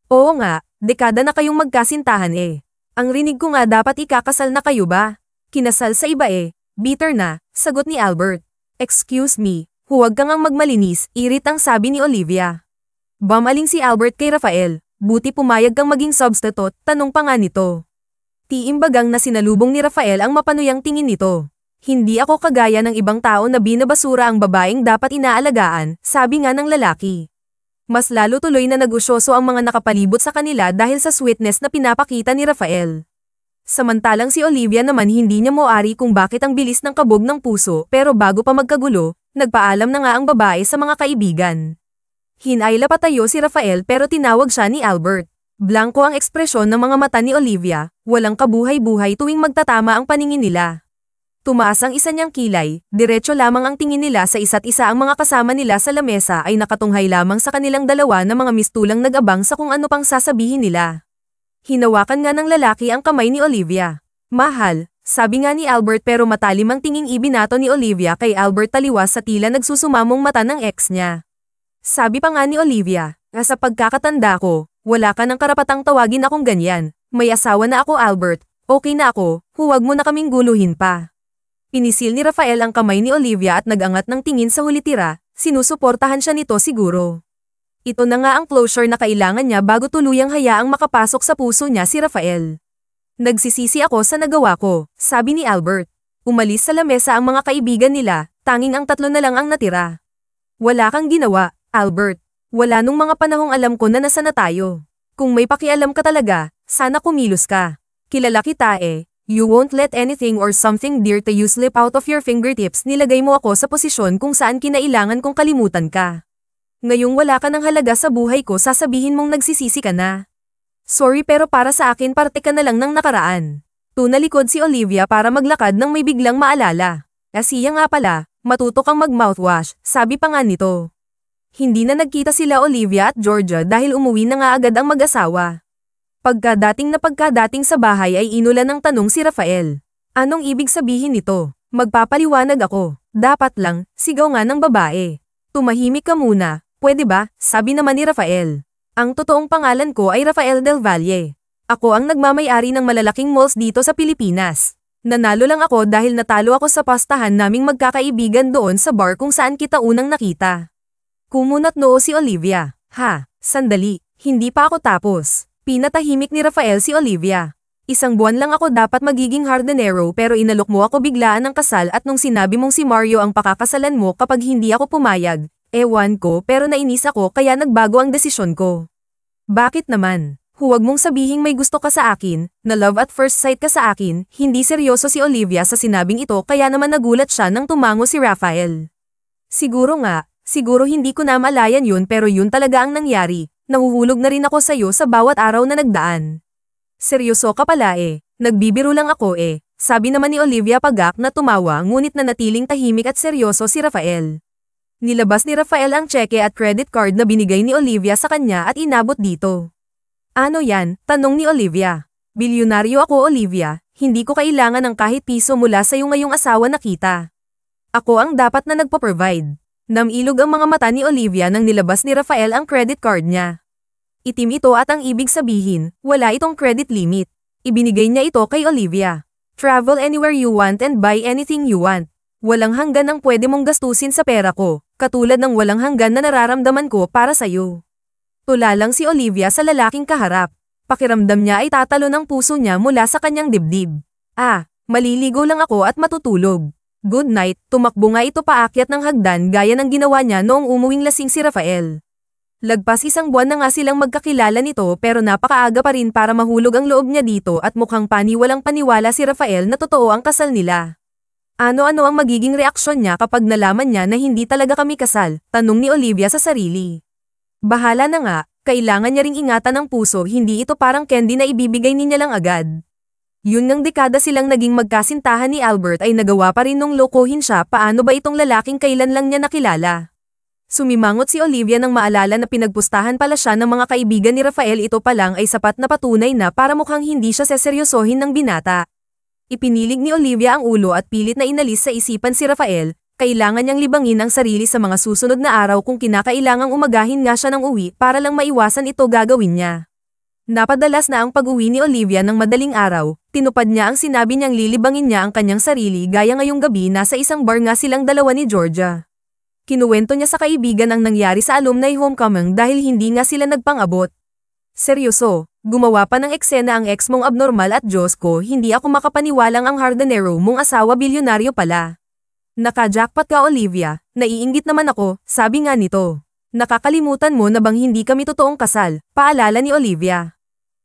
Oo nga, dekada na kayong magkasintahan eh. Ang rinig ko nga dapat ikakasal na kayo ba? Kinasal sa iba eh. Bitter na, sagot ni Albert. Excuse me, huwag kang ang magmalinis, irit ang sabi ni Olivia. Bamaling si Albert kay Raphael, buti pumayag kang maging substitute, tanong pa nga nito. Tiimbagang na sinalubong ni Raphael ang mapanuyang tingin nito. Hindi ako kagaya ng ibang tao na binabasura ang babaeng dapat inaalagaan, sabi nga ng lalaki. Mas lalo tuloy na nag-usyoso ang mga nakapalibot sa kanila dahil sa sweetness na pinapakita ni Raphael. Samantalang si Olivia naman hindi niya moari kung bakit ang bilis ng kabog ng puso pero bago pa magkagulo, nagpaalam na nga ang babae sa mga kaibigan. Hinayla patayo si Raphael pero tinawag siya ni Albert. Blanko ang ekspresyon ng mga mata ni Olivia, walang kabuhay-buhay tuwing magtatama ang paningin nila. Tumaas ang isa niyang kilay, diretso lamang ang tingin nila sa isa't isa ang mga kasama nila sa lamesa ay nakatunghay lamang sa kanilang dalawa na mga mistulang nag-abang sa kung ano pang sasabihin nila. Hinawakan nga ng lalaki ang kamay ni Olivia. Mahal, sabi nga ni Albert pero matalim ang tinging ibinato ni Olivia kay Albert taliwas sa tila nagsusumamong mata ng ex niya. Sabi pa nga ni Olivia, sa pagkakatanda ko, wala ka ng karapatang tawagin akong ganyan. May asawa na ako Albert, okay na ako, huwag mo na kaming guluhin pa. Pinisil ni Raphael ang kamay ni Olivia at nag-angat ng tingin sa huli tira, sinusuportahan siya nito siguro. Ito na nga ang closure na kailangan niya bago tuluyang hayaang makapasok sa puso niya si Raphael. Nagsisisi ako sa nagawa ko, sabi ni Albert. Umalis sa lamesa ang mga kaibigan nila, tanging ang tatlo na lang ang natira. Wala kang ginawa, Albert. Wala nung mga panahong alam ko na nasa na tayo. Kung may pakialam ka talaga, sana kumilos ka. Kilala kita eh. You won't let anything or something dear to you slip out of your fingertips. Nilagay mo ako sa posisyon kung saan kinailangan kong kalimutan ka. Ngayong wala ka ng halaga sa buhay ko sasabihin mong nagsisisi ka na. Sorry pero para sa akin parte ka na lang ng nakaraan. Tunalikod si Olivia para maglakad nang may biglang maalala. Siya nga pala, matuto kang mag-mouthwash, sabi pa nga nito. Hindi na nagkita sila Olivia at Georgia dahil umuwi na nga agad ang mag-asawa. Pagkadating sa bahay ay inulan ng tanong si Raphael. Anong ibig sabihin nito? Magpapaliwanag ako. Dapat lang, sigaw nga ng babae. Tumahimik ka muna, pwede ba? Sabi naman ni Raphael. Ang totoong pangalan ko ay Rafael Del Valle. Ako ang nagmamay-ari ng malalaking malls dito sa Pilipinas. Nanalo lang ako dahil natalo ako sa pastahan naming magkakaibigan doon sa bar kung saan kita unang nakita. Kumunat noo si Olivia. Ha, sandali, hindi pa ako tapos. Pinatahimik ni Rafael si Olivia. Isang buwan lang ako dapat magiging hardinero pero inalok mo ako biglaan ng kasal at nung sinabi mong si Mario ang pakakasalan mo kapag hindi ako pumayag, ewan ko pero nainis ako kaya nagbago ang desisyon ko. Bakit naman? Huwag mong sabihing may gusto ka sa akin, na love at first sight ka sa akin, hindi seryoso si Olivia sa sinabing ito kaya naman nagulat siya nang tumango si Rafael. Siguro nga, siguro hindi ko na malayan yun pero yun talaga ang nangyari, nahuhulog na rin ako sa'yo sa bawat araw na nagdaan. Seryoso ka pala eh, nagbibiro lang ako eh, sabi naman ni Olivia pagak na tumawa ngunit nanatiling tahimik at seryoso si Rafael. Nilabas ni Rafael ang cheque at credit card na binigay ni Olivia sa kanya at inabot dito. Ano yan? Tanong ni Olivia. Bilyonaryo ako Olivia, hindi ko kailangan ng kahit piso mula sa iyong ngayong asawa na kita. Ako ang dapat na nagpo-provide. Namilog ang mga mata ni Olivia nang nilabas ni Rafael ang credit card niya. Itim ito at ang ibig sabihin, wala itong credit limit. Ibinigay niya ito kay Olivia. Travel anywhere you want and buy anything you want. Walang hanggan ang pwede mong gastusin sa pera ko, katulad ng walang hanggan na nararamdaman ko para sa'yo. Tula lang si Olivia sa lalaking kaharap. Pakiramdam niya ay tatalo ng puso niya mula sa kanyang dibdib. Maliligo lang ako at matutulog. Good night, tumakbo nga ito paakyat ng hagdan gaya ng ginawa niya noong umuwing lasing si Rafael. Lagpas isang buwan na nga silang magkakilala nito pero napakaaga pa rin para mahulog ang loob niya dito at mukhang paniwalang paniwala si Rafael na totoo ang kasal nila. Ano-ano ang magiging reaksyon niya kapag nalaman niya na hindi talaga kami kasal, tanong ni Olivia sa sarili. Bahala na nga, kailangan niya ring ingatan ng puso hindi ito parang candy na ibibigay niya lang agad. Yun ng dekada silang naging magkasintahan ni Albert ay nagawa pa rin nung lokohin siya paano ba itong lalaking kailan lang niya nakilala. Sumimangot si Olivia nang maalala na pinagpustahan pala siya ng mga kaibigan ni Rafael ito pa lang ay sapat na patunay na para mukhang hindi siya seseryosohin ng binata. Ipinilig ni Olivia ang ulo at pilit na inalis sa isipan si Rafael. Kailangan niyang libangin ang sarili sa mga susunod na araw kung kinakailangang umagahin nga siya ng uwi para lang maiwasan ito gagawin niya. Napadalas na ang pag-uwi ni Olivia ng madaling araw, tinupad niya ang sinabi niyang lilibangin niya ang kanyang sarili gaya ngayong gabi nasa isang bar nga silang dalawa ni Georgia. Kinuwento niya sa kaibigan ang nangyari sa alumni homecoming dahil hindi nga sila nagpang-abot. Seryoso, gumawa pa ng eksena ang ex mong abnormal at Diyos ko hindi ako makapaniwalang ang hardinero mong asawa bilyonaryo pala. Naka-jackpot ka Olivia, naiinggit naman ako, sabi nga nito. Nakakalimutan mo na bang hindi kami totoong kasal, paalala ni Olivia.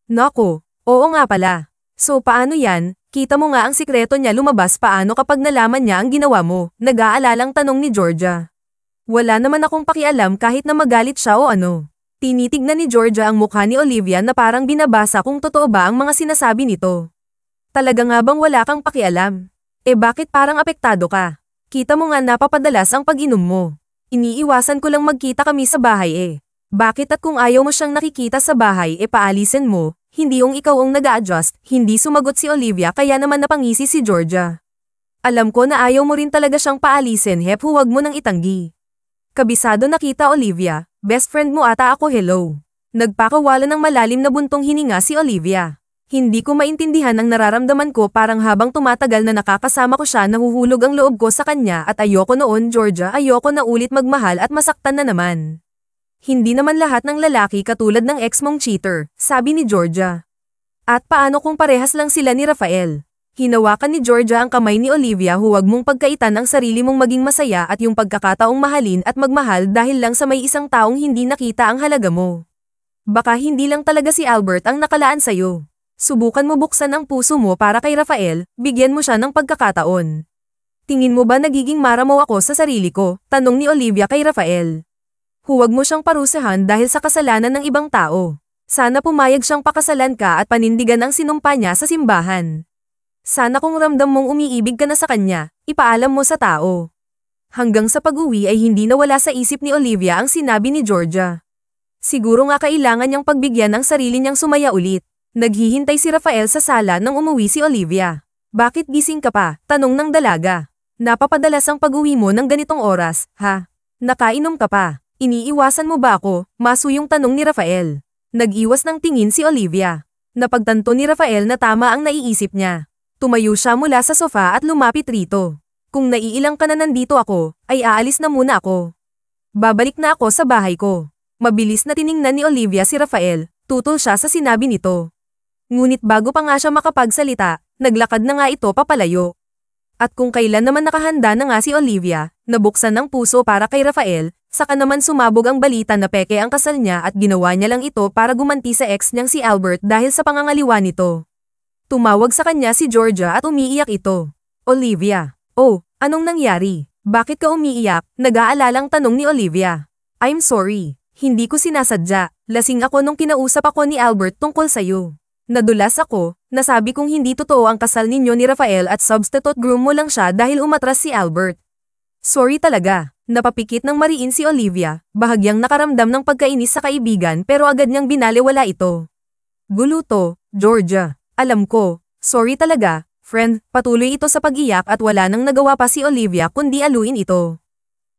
Nako, oo nga pala. So paano yan, kita mo nga ang sikreto niya lumabas paano kapag nalaman niya ang ginawa mo, nag-aalalang tanong ni Georgia. Wala naman akong pakialam kahit na magalit siya o ano. Tinitignan ni Georgia ang mukha ni Olivia na parang binabasa kung totoo ba ang mga sinasabi nito. Talaga nga bang wala kang pakialam? Bakit parang apektado ka? Kita mo nga napapadalas ang pag-inom mo. Iniiwasan ko lang magkita kami sa bahay Bakit at kung ayaw mo siyang nakikita sa bahay paalisin mo, hindi yung ikaw ang nag-a-adjust, hindi sumagot si Olivia kaya naman napangisi si Georgia. Alam ko na ayaw mo rin talaga siyang paalisin huwag mo nang itanggi. Kabisado na kita Olivia, best friend mo ata ako hello. Nagpakawala ng malalim na buntong hininga si Olivia. Hindi ko maintindihan ang nararamdaman ko parang habang tumatagal na nakakasama ko siya nahuhulog ang loob ko sa kanya at ayoko noon Georgia ayoko na ulit magmahal at masaktan na naman. Hindi naman lahat ng lalaki katulad ng ex mong cheater, sabi ni Georgia. At paano kung parehas lang sila ni Rafael? Hinawakan ni Georgia ang kamay ni Olivia huwag mong pagkaitan ang sarili mong maging masaya at yung pagkakataong mahalin at magmahal dahil lang sa may isang taong hindi nakita ang halaga mo. Baka hindi lang talaga si Albert ang nakalaan sa'yo. Subukan mo buksan ang puso mo para kay Rafael, bigyan mo siya ng pagkakataon. Tingin mo ba nagiging maramo ako sa sarili ko? Tanong ni Olivia kay Rafael. Huwag mo siyang parusahan dahil sa kasalanan ng ibang tao. Sana pumayag siyang pakasalan ka at panindigan ang sinumpa niya sa simbahan. Sana kung ramdam mong umiibig ka na sa kanya, ipaalam mo sa tao. Hanggang sa pag-uwi ay hindi nawala sa isip ni Olivia ang sinabi ni Georgia. Siguro nga kailangan niyang pagbigyan ng sarili niyang sumaya ulit. Naghihintay si Rafael sa sala nang umuwi si Olivia. Bakit gising ka pa? Tanong ng dalaga. Napapadalas ang pag-uwi mo ng ganitong oras, ha? Nakainom ka pa. Iniiwasan mo ba ako? Masuyong tanong ni Rafael. Nag-iwas ng tingin si Olivia. Napagtanto ni Rafael na tama ang naiisip niya. Tumayo siya mula sa sofa at lumapit rito. Kung naiilang ka na nandito ako, ay aalis na muna ako. Babalik na ako sa bahay ko. Mabilis na tiningnan ni Olivia si Rafael, tutol siya sa sinabi nito. Ngunit bago pa nga siya makapagsalita, naglakad na nga ito papalayo. At kung kailan naman nakahanda na nga si Olivia, nabuksan ng puso para kay Rafael, saka naman sumabog ang balita na peke ang kasal niya at ginawa niya lang ito para gumanti sa ex niyang si Albert dahil sa pangangaliwa nito. Tumawag sa kanya si Georgia at umiiyak ito. Olivia. Oh, anong nangyari? Bakit ka umiiyak? Nag-aalalang tanong ni Olivia. I'm sorry. Hindi ko sinasadya. Lasing ako nung kinausap ako ni Albert tungkol sa'yo. Nadulas ako, nasabi kong hindi totoo ang kasal ninyo ni Rafael at substitute groom mo lang siya dahil umatras si Albert. Sorry talaga. Napapikit ng mariin si Olivia, bahagyang nakaramdam ng pagkainis sa kaibigan pero agad niyang binaliwala ito. Gulo to, Georgia. Alam ko. Sorry talaga. Friend, patuloy ito sa pag-iyak at wala nang nagawa pa si Olivia kundi aluin ito.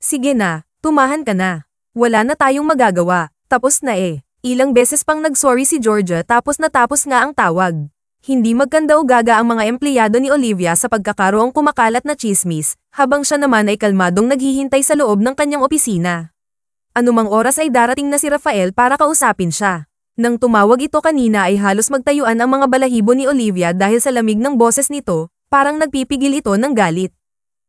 Sige na, tumahan ka na. Wala na tayong magagawa, tapos na eh. Ilang beses pang nag-sorry si Georgia tapos natapos nga ang tawag. Hindi magkanda-ugaga ang mga empleyado ni Olivia sa pagkakaroong kumakalat na chismis, habang siya naman ay kalmadong naghihintay sa loob ng kanyang opisina. Anumang oras ay darating na si Rafael para kausapin siya. Nang tumawag ito kanina ay halos magtayuan ang mga balahibo ni Olivia dahil sa lamig ng boses nito, parang nagpipigil ito ng galit.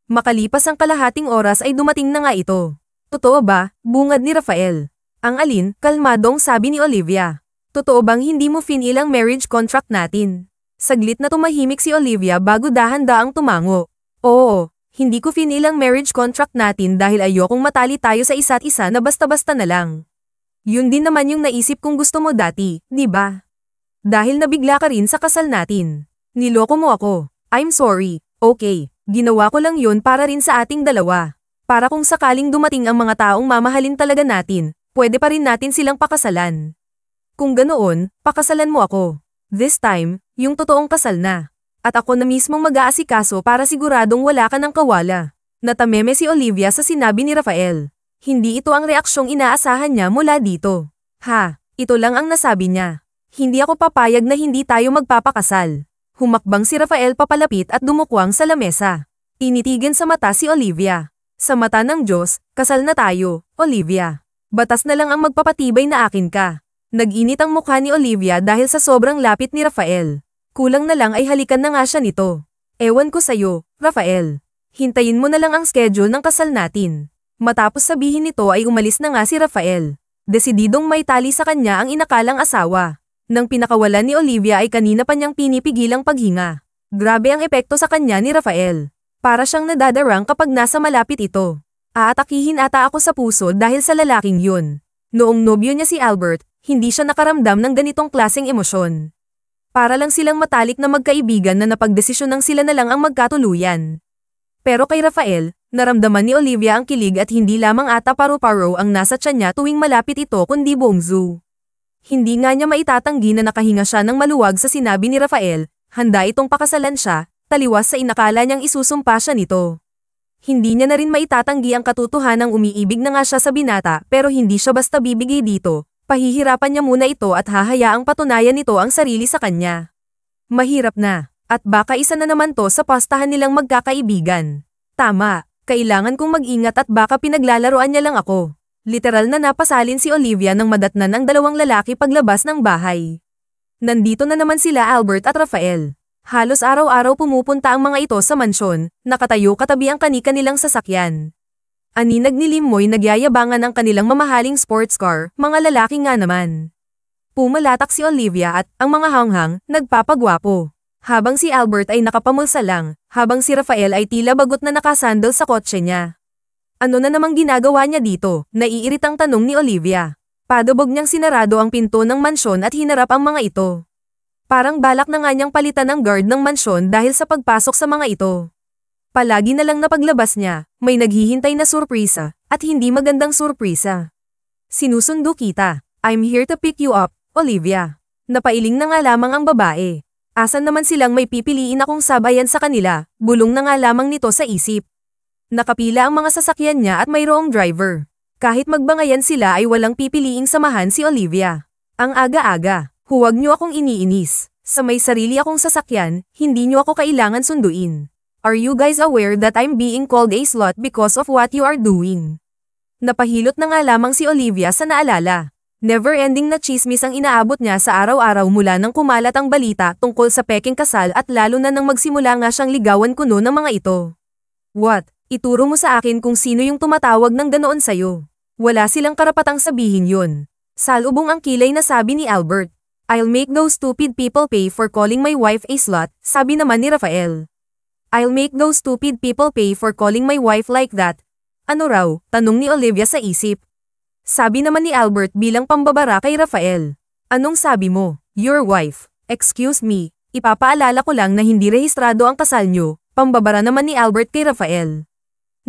Makalipas ang kalahating oras ay dumating na nga ito. Totoo ba? Bungad ni Rafael. Ang alin? Kalmadong sabi ni Olivia. Totoo bang hindi mo finil ang marriage contract natin? Saglit na tumahimik si Olivia bago dahan-daang tumango. Oo, hindi ko finil ang marriage contract natin dahil ayokong matali tayo sa isa't isa na basta-basta na lang. Yun din naman yung naisip kong gusto mo dati, di ba? Dahil nabigla ka rin sa kasal natin. Niloko mo ako. I'm sorry. Okay, ginawa ko lang yun para rin sa ating dalawa. Para kung sakaling dumating ang mga taong mamahalin talaga natin, pwede pa rin natin silang pakasalan. Kung ganoon, pakasalan mo ako. This time, yung totoong kasal na. At ako na mismong mag-aasikaso para siguradong wala ka ng kawala. Natameme si Olivia sa sinabi ni Rafael. Hindi ito ang reaksyong inaasahan niya mula dito. Ha, ito lang ang nasabi niya. Hindi ako papayag na hindi tayo magpapakasal. Humakbang si Rafael papalapit at dumukwang sa lamesa. Tinitigan sa mata si Olivia. Sa mata ng Diyos, kasal na tayo, Olivia. Batas na lang ang magpapatibay na akin ka. Nag-init ang mukha ni Olivia dahil sa sobrang lapit ni Rafael. Kulang na lang ay halikan na nga siya nito. Ewan ko sa'yo, Rafael. Hintayin mo na lang ang schedule ng kasal natin. Matapos sabihin nito ay umalis na nga si Rafael. Desididong may tali sa kanya ang inakalang asawa. Nang pinakawalan ni Olivia ay kanina pa niyang pinipigilang paghinga. Grabe ang epekto sa kanya ni Rafael. Para siyang nadadarang kapag nasa malapit ito. Aatakihin ata ako sa puso dahil sa lalaking yun. Noong nobyo niya si Albert, hindi siya nakaramdam ng ganitong klaseng emosyon. Para lang silang matalik na magkaibigan na napagdesisyon ng sila na lang ang magkatuluyan. Pero kay Rafael, naramdaman ni Olivia ang kilig at hindi lamang ata paru-paro ang nasa tiyan niya tuwing malapit ito kundi buong zoo. Hindi nga niya maitatanggi na nakahinga siya ng maluwag sa sinabi ni Rafael, handa itong pakasalan siya, taliwas sa inakala niyang isusumpa siya nito. Hindi niya na rin maitatanggi ang katotohanang umiibig na nga siya sa binata pero hindi siya basta bibigay dito, pahihirapan niya muna ito at hahayaang patunayan nito ang sarili sa kanya. Mahirap na. At baka isa na naman to sa pastahan nilang magkakaibigan. Tama, kailangan kong mag-ingat at baka pinaglalaroan niya lang ako. Literal na napasalin si Olivia nang madatnan ang dalawang lalaki paglabas ng bahay. Nandito na naman sila Albert at Rafael. Halos araw-araw pumupunta ang mga ito sa mansyon, nakatayo katabi ang kani-kanilang sasakyan. Aninag ni Limoy nagyayabangan ang kanilang mamahaling sports car, mga lalaki nga naman. Pumalatak si Olivia at ang mga hanghang, nagpapagwapo. Habang si Albert ay nakapamulsa lang, habang si Rafael ay tila bagot na nakasandal sa kotse niya. Ano na namang ginagawa niya dito? Naiiritang tanong ni Olivia. Padubog niyang sinarado ang pinto ng mansyon at hinarap ang mga ito. Parang balak na nga niyang palitan ang guard ng mansyon dahil sa pagpasok sa mga ito. Palagi na lang na paglabas niya, may naghihintay na surpresa, at hindi magandang surpresa. Sinusundo kita. I'm here to pick you up, Olivia. Napailing na nga lamang ang babae. Asan naman silang may pipiliin akong sabayan sa kanila, bulong na nga lamang nito sa isip. Nakapila ang mga sasakyan niya at mayroong driver. Kahit magbangayan sila ay walang pipiliing samahan si Olivia. Ang aga-aga, huwag niyo akong iniinis. Sa may sarili akong sasakyan, hindi nyo ako kailangan sunduin. Are you guys aware that I'm being called a slut because of what you are doing? Napahilot na nga lamang si Olivia sa naalala. Never-ending na chismis ang inaabot niya sa araw-araw mula nang kumalat ang balita tungkol sa peking kasal at lalo na nang magsimula nga siyang ligawan kuno ng mga ito. What? Ituro mo sa akin kung sino yung tumatawag ng ganoon sa'yo. Wala silang karapatang sabihin yun. Salubong ang kilay na sabi ni Albert. I'll make those stupid people pay for calling my wife a slut, sabi naman ni Rafael. I'll make those stupid people pay for calling my wife like that. Ano raw? Tanong ni Olivia sa isip. Sabi naman ni Albert bilang pambabara kay Rafael. Anong sabi mo? Your wife. Excuse me, ipapaalala ko lang na hindi rehistrado ang kasal nyo, pambabara naman ni Albert kay Rafael.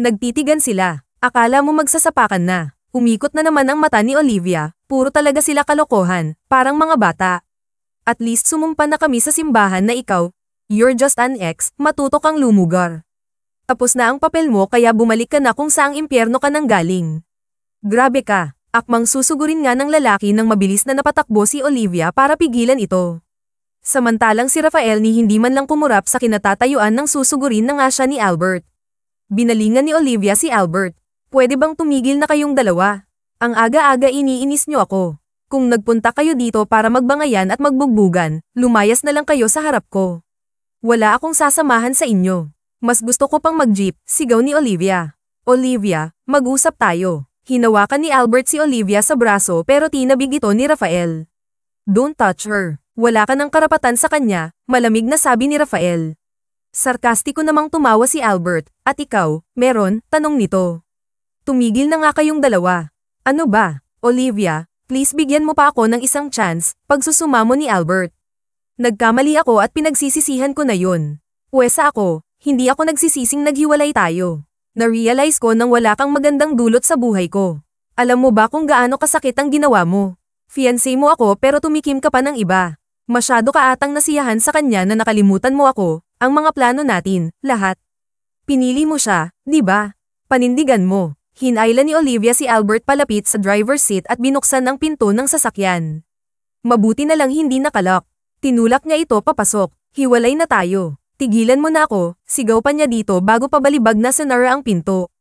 Nagtitigan sila. Akala mo magsasapakan na. Umikot na naman ang mata ni Olivia, puro talaga sila kalokohan, parang mga bata. At least sumumpa na kami sa simbahan na ikaw, you're just an ex, matuto kang lumugar. Tapos na ang papel mo kaya bumalik ka na kung saang impyerno ka nang galing. Grabe ka, akmang susugurin nga ng lalaki nang mabilis na napatakbo si Olivia para pigilan ito. Samantalang si Rafael ni hindi man lang kumurap sa kinatatayuan ng susugurin na nga siya ni Albert. Binalingan ni Olivia si Albert. Pwede bang tumigil na kayong dalawa? Ang aga-aga iniinis nyo ako. Kung nagpunta kayo dito para magbangayan at magbugbugan, lumayas na lang kayo sa harap ko. Wala akong sasamahan sa inyo. Mas gusto ko pang mag-jeep, sigaw ni Olivia. Olivia, mag-usap tayo. Hinawakan ni Albert si Olivia sa braso pero tinabig ito ni Rafael. Don't touch her. Wala ka ng karapatan sa kanya, malamig na sabi ni Rafael. Sarkastiko namang tumawa si Albert, at ikaw, meron, tanong nito. Tumigil na nga kayong dalawa. Ano ba? Olivia, please bigyan mo pa ako ng isang chance, pagsusumamo ni Albert. Nagkamali ako at pinagsisisihan ko na yun. Pwesa ako, hindi ako nagsisising naghiwalay tayo. Na-realize ko nang wala kang magandang dulot sa buhay ko. Alam mo ba kung gaano kasakit ang ginawa mo? Fiancé mo ako pero tumikim ka pa ng iba. Masyado ka atang nasiyahan sa kanya na nakalimutan mo ako, ang mga plano natin, lahat. Pinili mo siya, di ba? Panindigan mo. Hinayla ni Olivia si Albert palapit sa driver's seat at binuksan ang pinto ng sasakyan. Mabuti na lang hindi nakalock. Tinulak niya ito papasok. Hiwalay na tayo. Tigilan mo na ako, sigaw pa niya dito bago pabalibag na sinara ang pinto.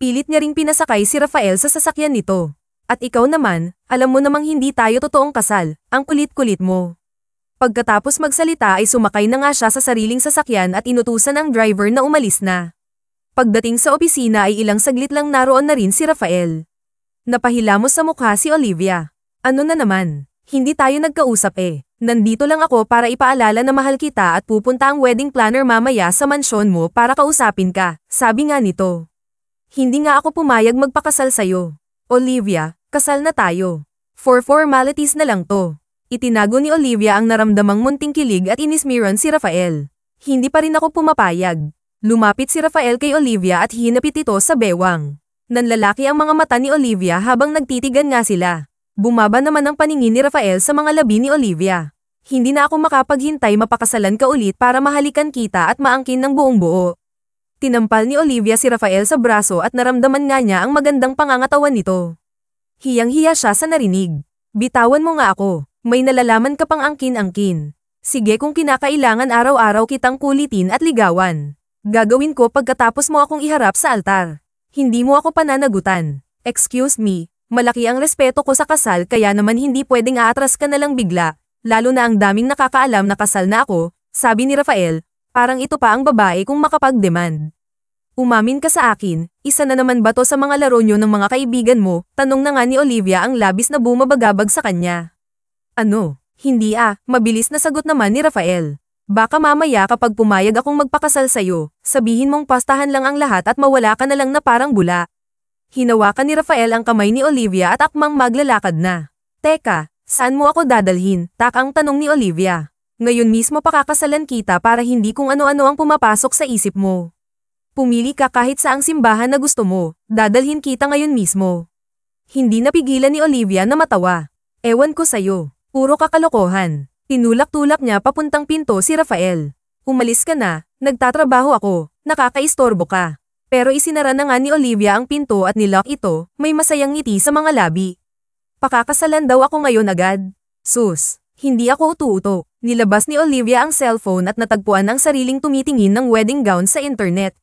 Pilit niya ring pinasakay si Rafael sa sasakyan nito. At ikaw naman, alam mo namang hindi tayo totoong kasal, ang kulit-kulit mo. Pagkatapos magsalita ay sumakay na nga siya sa sariling sasakyan at inutusan ang driver na umalis na. Pagdating sa opisina ay ilang saglit lang naroon na rin si Rafael. Napahilamos sa mukha si Olivia. Ano na naman? Hindi tayo nagkausap eh. Nandito lang ako para ipaalala na mahal kita at pupunta ang wedding planner mamaya sa mansyon mo para kausapin ka, sabi nga nito. Hindi nga ako pumayag magpakasal sa'yo. Olivia, kasal na tayo. For formalities na lang to. Itinago ni Olivia ang naramdamang munting kilig at inismiran si Rafael. Hindi pa rin ako pumapayag. Lumapit si Rafael kay Olivia at hinapit ito sa bewang. Nanlalaki ang mga mata ni Olivia habang nagtitigan nga sila. Bumaba naman ang paningin ni Rafael sa mga labi ni Olivia. Hindi na ako makapaghintay mapakasalan ka ulit para mahalikan kita at maangkin ng buong buo. Tinampal ni Olivia si Rafael sa braso at naramdaman nga niya ang magandang pangangatawan nito. Hiyang-hiya siya sa narinig. Bitawan mo nga ako, may nalalaman ka pang angkin-angkin. Sige kung kinakailangan araw-araw kitang kulitin at ligawan. Gagawin ko pagkatapos mo akong iharap sa altar. Hindi mo ako pananagutan. Excuse me, malaki ang respeto ko sa kasal kaya naman hindi pwedeng aatras ka na lang bigla, lalo na ang daming nakakaalam na kasal na ako, sabi ni Rafael, parang ito pa ang babae kung makapag-demand. Umamin ka sa akin, isa na naman ba to sa mga laro nyo ng mga kaibigan mo, tanong na nga ni Olivia ang labis na bumabagabag sa kanya. Ano? Hindi mabilis na sagot naman ni Rafael. Baka mamaya kapag pumayag akong magpakasal sa'yo, sabihin mong pastahan lang ang lahat at mawala ka na lang na parang bula. Hinawakan ni Rafael ang kamay ni Olivia at akmang maglalakad na. Teka, saan mo ako dadalhin? Takang tanong ni Olivia. Ngayon mismo pakakasalan kita para hindi kung ano-ano ang pumapasok sa isip mo. Pumili ka kahit saang simbahan na gusto mo, dadalhin kita ngayon mismo. Hindi napigilan ni Olivia na matawa. Ewan ko sa'yo, puro kakalokohan. Tinulak-tulak niya papuntang pinto si Rafael. Umalis ka na, nagtatrabaho ako, nakakaistorbo ka. Pero isinara na nga ni Olivia ang pinto at nilock ito, may masayang ngiti sa mga labi. Pakakasalan daw ako ngayon agad. Sus, Hindi ako utu-uto. Nilabas ni Olivia ang cellphone at natagpuan ang sariling tumitingin ng wedding gown sa internet.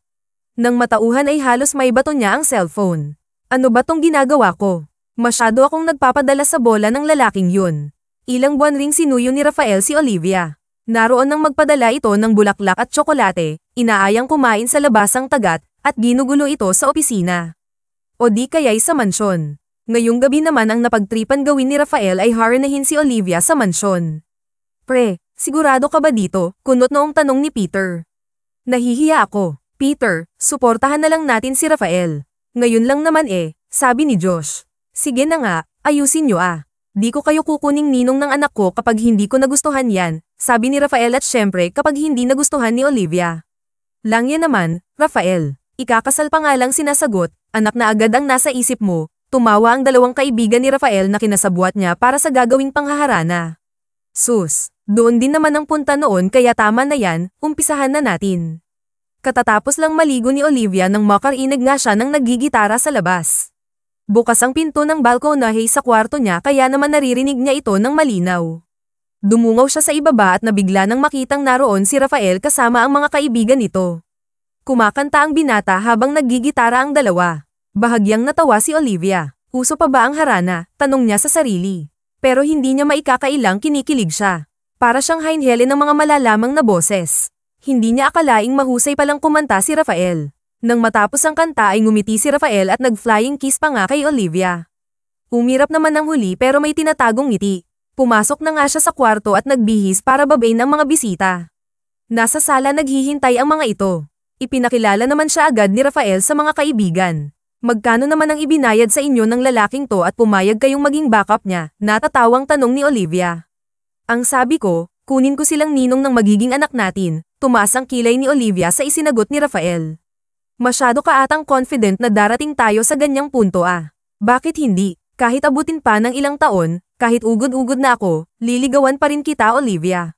Nang matauhan ay halos may bato niya ang cellphone. Ano ba tong ginagawa ko? Masyado akong nagpapadala sa bola ng lalaking yun. Ilang buwan ring sinuyo ni Rafael si Olivia. Naroon nang magpadala ito ng bulaklak at tsokolate, inaayang kumain sa labasang tagat, at ginugulo ito sa opisina. O di kaya'y sa mansyon. Ngayong gabi naman ang napagtripan gawin ni Rafael ay haranahin si Olivia sa mansyon. Pre, sigurado ka ba dito? Kunot noong tanong ni Peter. Nahihiya ako. Peter, suportahan na lang natin si Rafael. Ngayon lang naman sabi ni Josh. Sige na nga, ayusin nyo Di ko kayo kukuning ninong ng anak ko kapag hindi ko nagustuhan yan, sabi ni Rafael at syempre kapag hindi nagustuhan ni Olivia. Lang yan naman, Rafael. Ikakasal pa nga lang sinasagot, anak na agad ang nasa isip mo. Tumawa ang dalawang kaibigan ni Rafael na kinasabwat niya para sa gagawing panghaharana. Sus, doon din naman ang punta noon kaya tama na yan, umpisahan na natin. Katatapos lang maligo ni Olivia nang makarinig nga siya ng naggigitara sa labas. Bukas ang pinto ng balkonahe sa kwarto niya kaya naman naririnig niya ito ng malinaw. Dumungaw siya sa ibaba at nabigla nang makitang naroon si Rafael kasama ang mga kaibigan nito. Kumakanta ang binata habang naggigitara ang dalawa. Bahagyang natawa si Olivia. Uso pa ba ang harana? Tanong niya sa sarili. Pero hindi niya maikakailang kinikilig siya. Para siyang hinihele ng mga malalamang na boses. Hindi niya akalaing mahusay palang kumanta si Rafael. Nang matapos ang kanta ay ngumiti si Rafael at nag-flying kiss pa nga kay Olivia. Umirap naman ng huli pero may tinatagong ngiti. Pumasok na nga siya sa kwarto at nagbihis para babain ang mga bisita. Nasa sala naghihintay ang mga ito. Ipinakilala naman siya agad ni Rafael sa mga kaibigan. Magkano naman ang ibinayad sa inyo ng lalaking to at pumayag kayong maging backup niya? Natatawang tanong ni Olivia. Ang sabi ko, kunin ko silang ninong ng magiging anak natin. Tumaas ang kilay ni Olivia sa isinagot ni Rafael. Masyado ka atang confident na darating tayo sa ganyang punto Bakit hindi? Kahit abutin pa ng ilang taon, kahit ugod-ugod na ako, liligawan pa rin kita Olivia.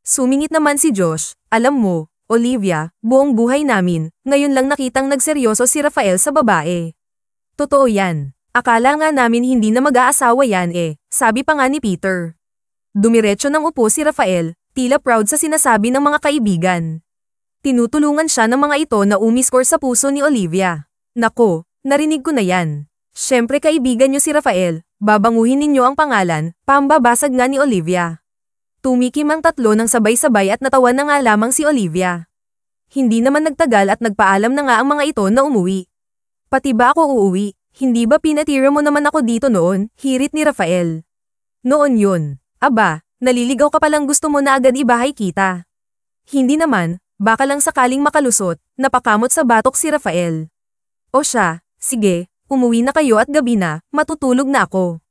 Sumingit naman si Josh, alam mo, Olivia, buong buhay namin, ngayon lang nakitang nagseryoso si Rafael sa babae. Totoo yan. Akala nga namin hindi na mag-aasawa yan sabi pa nga ni Peter. Dumiretso ng upo si Rafael, tila proud sa sinasabi ng mga kaibigan. Tinutulungan siya ng mga ito na umiskor sa puso ni Olivia. Nako, narinig ko na yan. Syempre kaibigan niyo si Rafael, babanguhin ninyo ang pangalan, pambabasag nga ni Olivia. Tumikim ang tatlo ng sabay-sabay at natawa na nga lamang si Olivia. Hindi naman nagtagal at nagpaalam na nga ang mga ito na umuwi. Pati ba ako uuwi? Hindi ba pinatira mo naman ako dito noon? Hirit ni Rafael. Noon yun. Aba, naliligaw ka palang gusto mo na agad ibahay kita. Hindi naman. Baka lang sakaling makalusot, napakamot sa batok si Rafael. O siya, sige, umuwi na kayo at gabi na, matutulog na ako.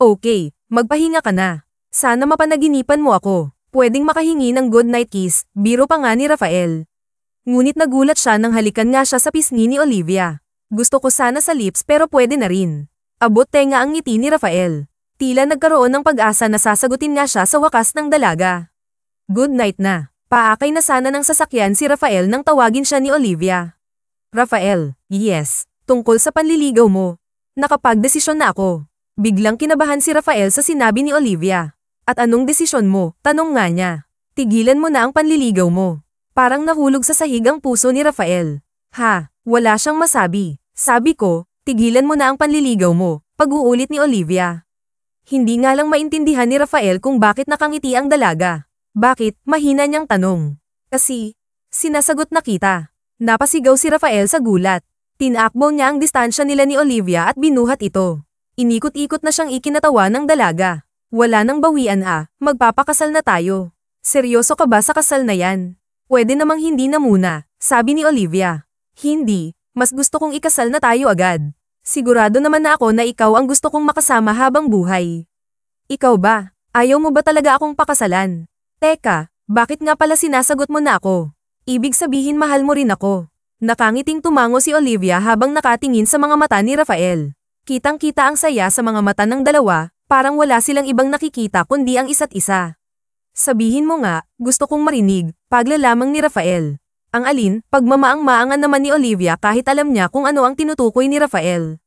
Okay, magpahinga ka na. Sana mapanaginipan mo ako. Pwedeng makahingi ng good night kiss, biro pa nga ni Rafael. Ngunit nagulat siya nang halikan nga siya sa pisngi ni Olivia. Gusto ko sana sa lips pero pwede na rin. Abot tenga ang ngiti ni Rafael. Tila nagkaroon ng pag-asa na sasagutin nga siya sa wakas ng dalaga. Good night na. Paakay na sana ng sasakyan si Rafael nang tawagin siya ni Olivia. Rafael, yes, tungkol sa panliligaw mo. Nakapagdesisyon na ako. Biglang kinabahan si Rafael sa sinabi ni Olivia. At anong desisyon mo? Tanong nga niya. Tigilan mo na ang panliligaw mo. Parang nahulog sa sahig ang puso ni Rafael. Wala siyang masabi. Sabi ko, tigilan mo na ang panliligaw mo, pag-uulit ni Olivia. Hindi nga lang maintindihan ni Rafael kung bakit nakangiti ang dalaga. Bakit? Mahina niyang tanong. Kasi, sinasagot na kita. Napasigaw si Rafael sa gulat. Tinakbo niya ang distansya nila ni Olivia at binuhat ito. Inikot-ikot na siyang ikinatawa ng dalaga. Wala nang bawian magpapakasal na tayo. Seryoso ka ba sa kasal na yan? Pwede namang hindi na muna, sabi ni Olivia. Hindi, mas gusto kong ikasal na tayo agad. Sigurado naman na ako na ikaw ang gusto kong makasama habang buhay. Ikaw ba? Ayaw mo ba talaga akong pakasalan? Teka, bakit nga pala sinasagot mo na ako? Ibig sabihin mahal mo rin ako. Nakangiting tumango si Olivia habang nakatingin sa mga mata ni Rafael. Kitang-kita ang saya sa mga mata ng dalawa, parang wala silang ibang nakikita kundi ang isa't isa. Sabihin mo nga, gusto kong marinig, paglalamang ni Rafael. Ang alin, pagmamaang-maangan naman ni Olivia kahit alam niya kung ano ang tinutukoy ni Rafael.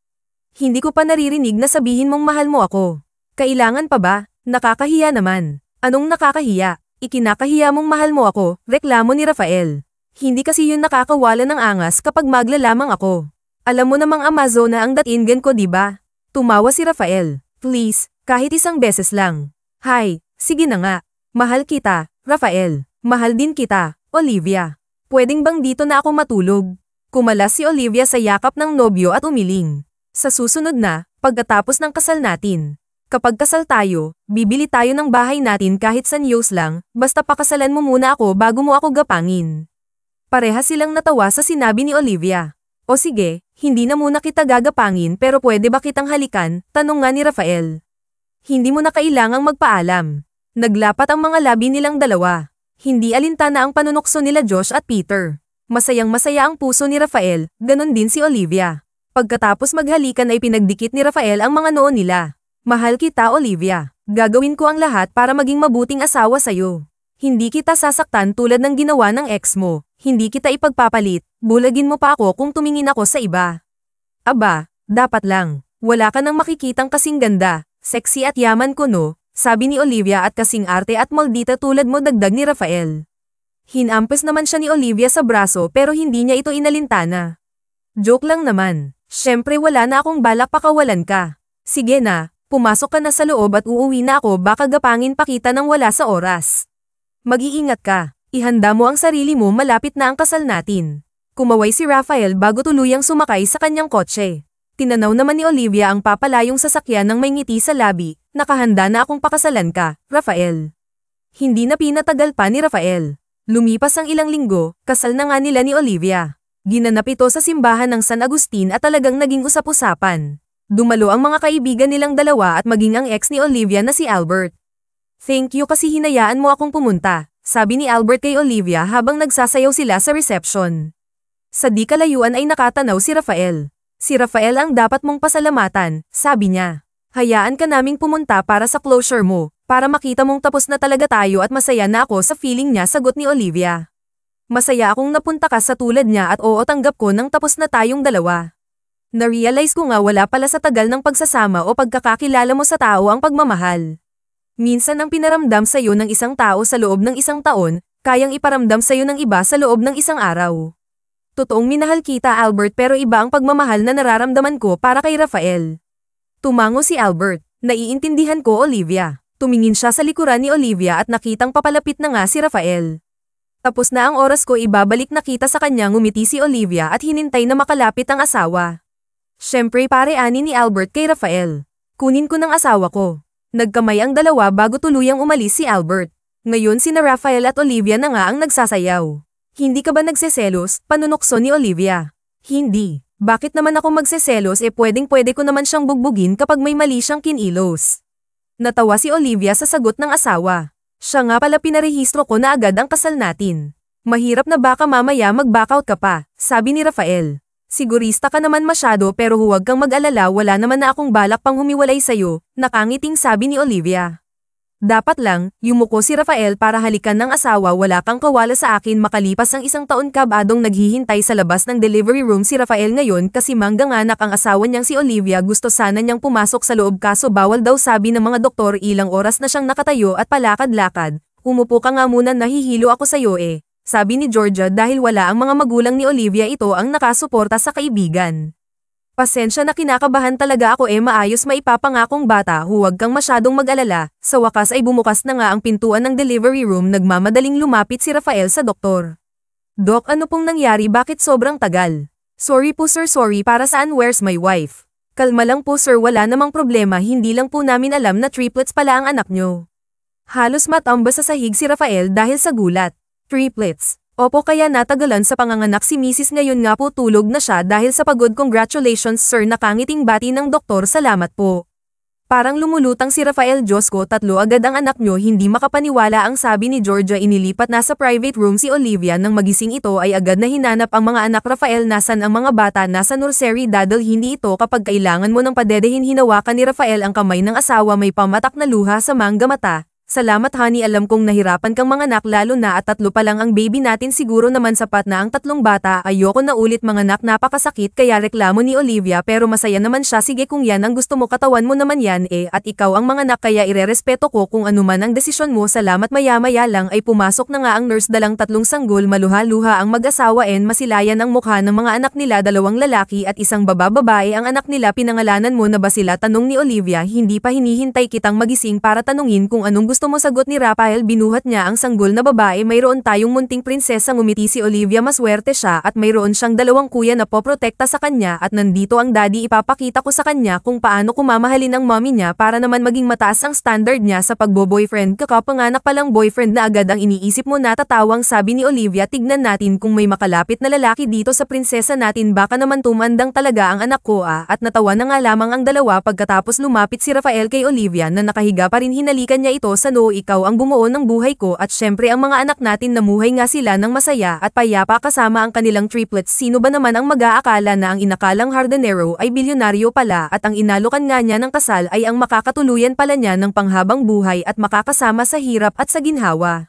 Hindi ko pa naririnig na sabihin mong mahal mo ako. Kailangan pa ba? Nakakahiya naman. Anong nakakahiya? Ikinakahiya mong mahal mo ako, reklamo ni Rafael. Hindi kasi yun nakakawala ng angas kapag maglalamang ako. Alam mo namang Amazona ang datingan ko, diba? Tumawa si Rafael. Please, kahit isang beses lang. Hay, sige na nga. Mahal kita, Rafael. Mahal din kita, Olivia. Pwedeng bang dito na ako matulog? Kumalas si Olivia sa yakap ng nobyo at umiling. Sa susunod na, pagkatapos ng kasal natin. Kapag kasal tayo, bibili tayo ng bahay natin kahit sa News lang, basta pakasalan mo muna ako bago mo ako gapangin. Parehas silang natawa sa sinabi ni Olivia. O sige, hindi na muna kita gagapangin pero pwede ba kitang halikan, tanong nga ni Rafael. Hindi mo na kailangang magpaalam. Naglapat ang mga labi nilang dalawa. Hindi alintana ang panunokso nila Josh at Peter. Masayang-masaya ang puso ni Rafael, ganon din si Olivia. Pagkatapos maghalikan ay pinagdikit ni Rafael ang mga noo nila. Mahal kita, Olivia. Gagawin ko ang lahat para maging mabuting asawa sa'yo. Hindi kita sasaktan tulad ng ginawa ng ex mo. Hindi kita ipagpapalit. Bulagin mo pa ako kung tumingin ako sa iba. Aba, dapat lang. Wala ka nang makikitang kasing ganda, sexy at yaman ko no, sabi ni Olivia at kasing arte at maldita tulad mo, dagdag ni Rafael. Hinampes naman siya ni Olivia sa braso pero hindi niya ito inalintana. Joke lang naman. Syempre wala na akong balak pakawalan ka. Sige na. Pumasok ka na sa loob at uuwi na ako, baka gapangin pa kita nang wala sa oras. Mag-iingat ka. Ihanda mo ang sarili mo, malapit na ang kasal natin. Kumaway si Rafael bago tuluyang sumakay sa kanyang kotse. Tinanaw naman ni Olivia ang papalayong sasakyan ng may ngiti sa labi. Nakahanda na akong pakasalan ka, Rafael. Hindi na pinatagal pa ni Rafael. Lumipas ang ilang linggo, kasal na nga nila ni Olivia. Ginanap ito sa simbahan ng San Agustin at talagang naging usap-usapan. Dumalo ang mga kaibigan nilang dalawa at maging ang ex ni Olivia na si Albert. Thank you kasi hinayaan mo akong pumunta, sabi ni Albert kay Olivia habang nagsasayaw sila sa reception. Sa di kalayuan ay nakatanaw si Rafael. Si Rafael ang dapat mong pasalamatan, sabi niya. Hayaan ka naming pumunta para sa closure mo, para makita mong tapos na talaga tayo at masaya na ako sa feeling niya, sagot ni Olivia. Masaya akong napunta ka sa tulad niya at oo, tanggap ko nang tapos na tayong dalawa. Na-realize ko nga wala pala sa tagal ng pagsasama o pagkakakilala mo sa tao ang pagmamahal. Minsan ang pinaramdam sa'yo ng isang tao sa loob ng isang taon, kayang iparamdam sa'yo ng iba sa loob ng isang araw. Totoong minahal kita, Albert, pero iba ang pagmamahal na nararamdaman ko para kay Rafael. Tumango si Albert. Naiintindihan ko, Olivia. Tumingin siya sa likuran ni Olivia at nakitang papalapit na nga si Rafael. Tapos na ang oras ko, ibabalik na kita sa kanya, ngumiti si Olivia at hinintay na makalapit ang asawa. Siyempre pare-ani ni Albert kay Rafael. Kunin ko ng asawa ko. Nagkamay ang dalawa bago tuluyang umalis si Albert. Ngayon sina Rafael at Olivia na nga ang nagsasayaw. Hindi ka ba nagseselos? Panunokso ni Olivia. Hindi. Bakit naman ako magseselos, pwedeng-pwede ko naman siyang bugbugin kapag may mali siyang kinilos. Natawa si Olivia sa sagot ng asawa. Siya nga pala pinarehistro ko na agad ang kasal natin. Mahirap na baka mamaya mag-backout ka pa, sabi ni Rafael. Sigurista ka naman masyado pero huwag kang mag-alala, wala naman na akong balak pang humiwalay sa'yo, nakangiting sabi ni Olivia. Dapat lang, yumuko si Rafael para halikan ng asawa, wala kang kawala sa akin. Makalipas ang isang taon, kabadong naghihintay sa labas ng delivery room si Rafael ngayon kasi mangganganak ang asawa niyang si Olivia. Gusto sana niyang pumasok sa loob kaso bawal daw sabi ng mga doktor. Ilang oras na siyang nakatayo at palakad-lakad. Umupo ka nga muna, nahihilo ako sa'yo sabi ni Georgia dahil wala ang mga magulang ni Olivia, ito ang nakasuporta sa kaibigan. Pasensya na, kinakabahan talaga ako, maayos maipapangakong bata, huwag kang masyadong mag-alala. Sa wakas ay bumukas na nga ang pintuan ng delivery room. Nagmamadaling lumapit si Rafael sa doktor. Dok, ano pong nangyari, bakit sobrang tagal? Sorry po sir, sorry para saan, where's my wife? Kalma lang po sir, wala namang problema, hindi lang po namin alam na triplets pala ang anak nyo. Halos matamba sa sahig si Rafael dahil sa gulat. Triplets. Opo, kaya natagalan sa panganganak si Mrs. Ngayon nga po tulog na siya dahil sa pagod. Congratulations sir, nakangiting bati ng doktor, salamat po. Parang lumulutang si Rafael, Diyos ko, 3 agad ang anak nyo, hindi makapaniwala ang sabi ni Georgia. Inilipat na sa private room si Olivia. Nang magising ito ay agad na hinanap ang mga anak. Rafael, nasan ang mga bata? Nasa nursery, dadal hindi ito kapag kailangan mo ng padedehin. Hinawakan ni Rafael ang kamay ng asawa, may pamatak na luha sa mangga mata. Salamat honey, alam kong nahirapan kang manganak lalo na at 3 pa lang ang baby natin, siguro naman sapat na ang 3 bata, ayoko na ulit manganak, napakasakit, kaya reklamo ni Olivia, pero masaya naman siya. Sige kung yan ang gusto mo, katawan mo naman yan at ikaw ang manganak kaya irerespeto ko kung ano man ang desisyon mo. Salamat. Maya-maya lang ay pumasok na nga ang nurse, dalang 3 sanggol, maluha-luha ang mag-asawa masilayan ang mukha ng mga anak nila, 2 lalaki at 1 babae ang anak nila. Pinangalanan mo na ba sila? Tanong ni Olivia. Hindi pa, hinihintay kitang magising para tanungin kung anong gusto mo, sagot ni Rafael. Binuhat niya ang sanggol na babae. Mayroon tayong munting prinsesa, ngumiti si Olivia, maswerte siya at mayroon siyang 2 kuya na poprotekta sa kanya at nandito ang daddy, ipapakita ko sa kanya kung paano ko mamahalin ang mommy niya para naman maging mataas ang standard niya sa pagbo-boyfriend. Kakapanganak palang boyfriend na agad ang iniisip mo, natatawang sabi ni Olivia. Tignan natin kung may makalapit na lalaki dito sa prinsesa natin, baka naman tumandang talaga ang anak ko at natawa na nga lamang ang dalawa. Pagkatapos lumapit si Rafael kay Olivia na nakahiga pa rin, hinalikan niya ito. Sa no, ikaw ang bumuo ng buhay ko at syempre ang mga anak natin namuhay nga sila ng masaya at payapa kasama ang kanilang triplets. Sino ba naman ang mag-aakala na ang inakalang hardinero ay bilyonaryo pala at ang inalukan nga niya ng kasal ay ang makakatuluyan pala niya ng panghabang buhay at makakasama sa hirap at sa ginhawa.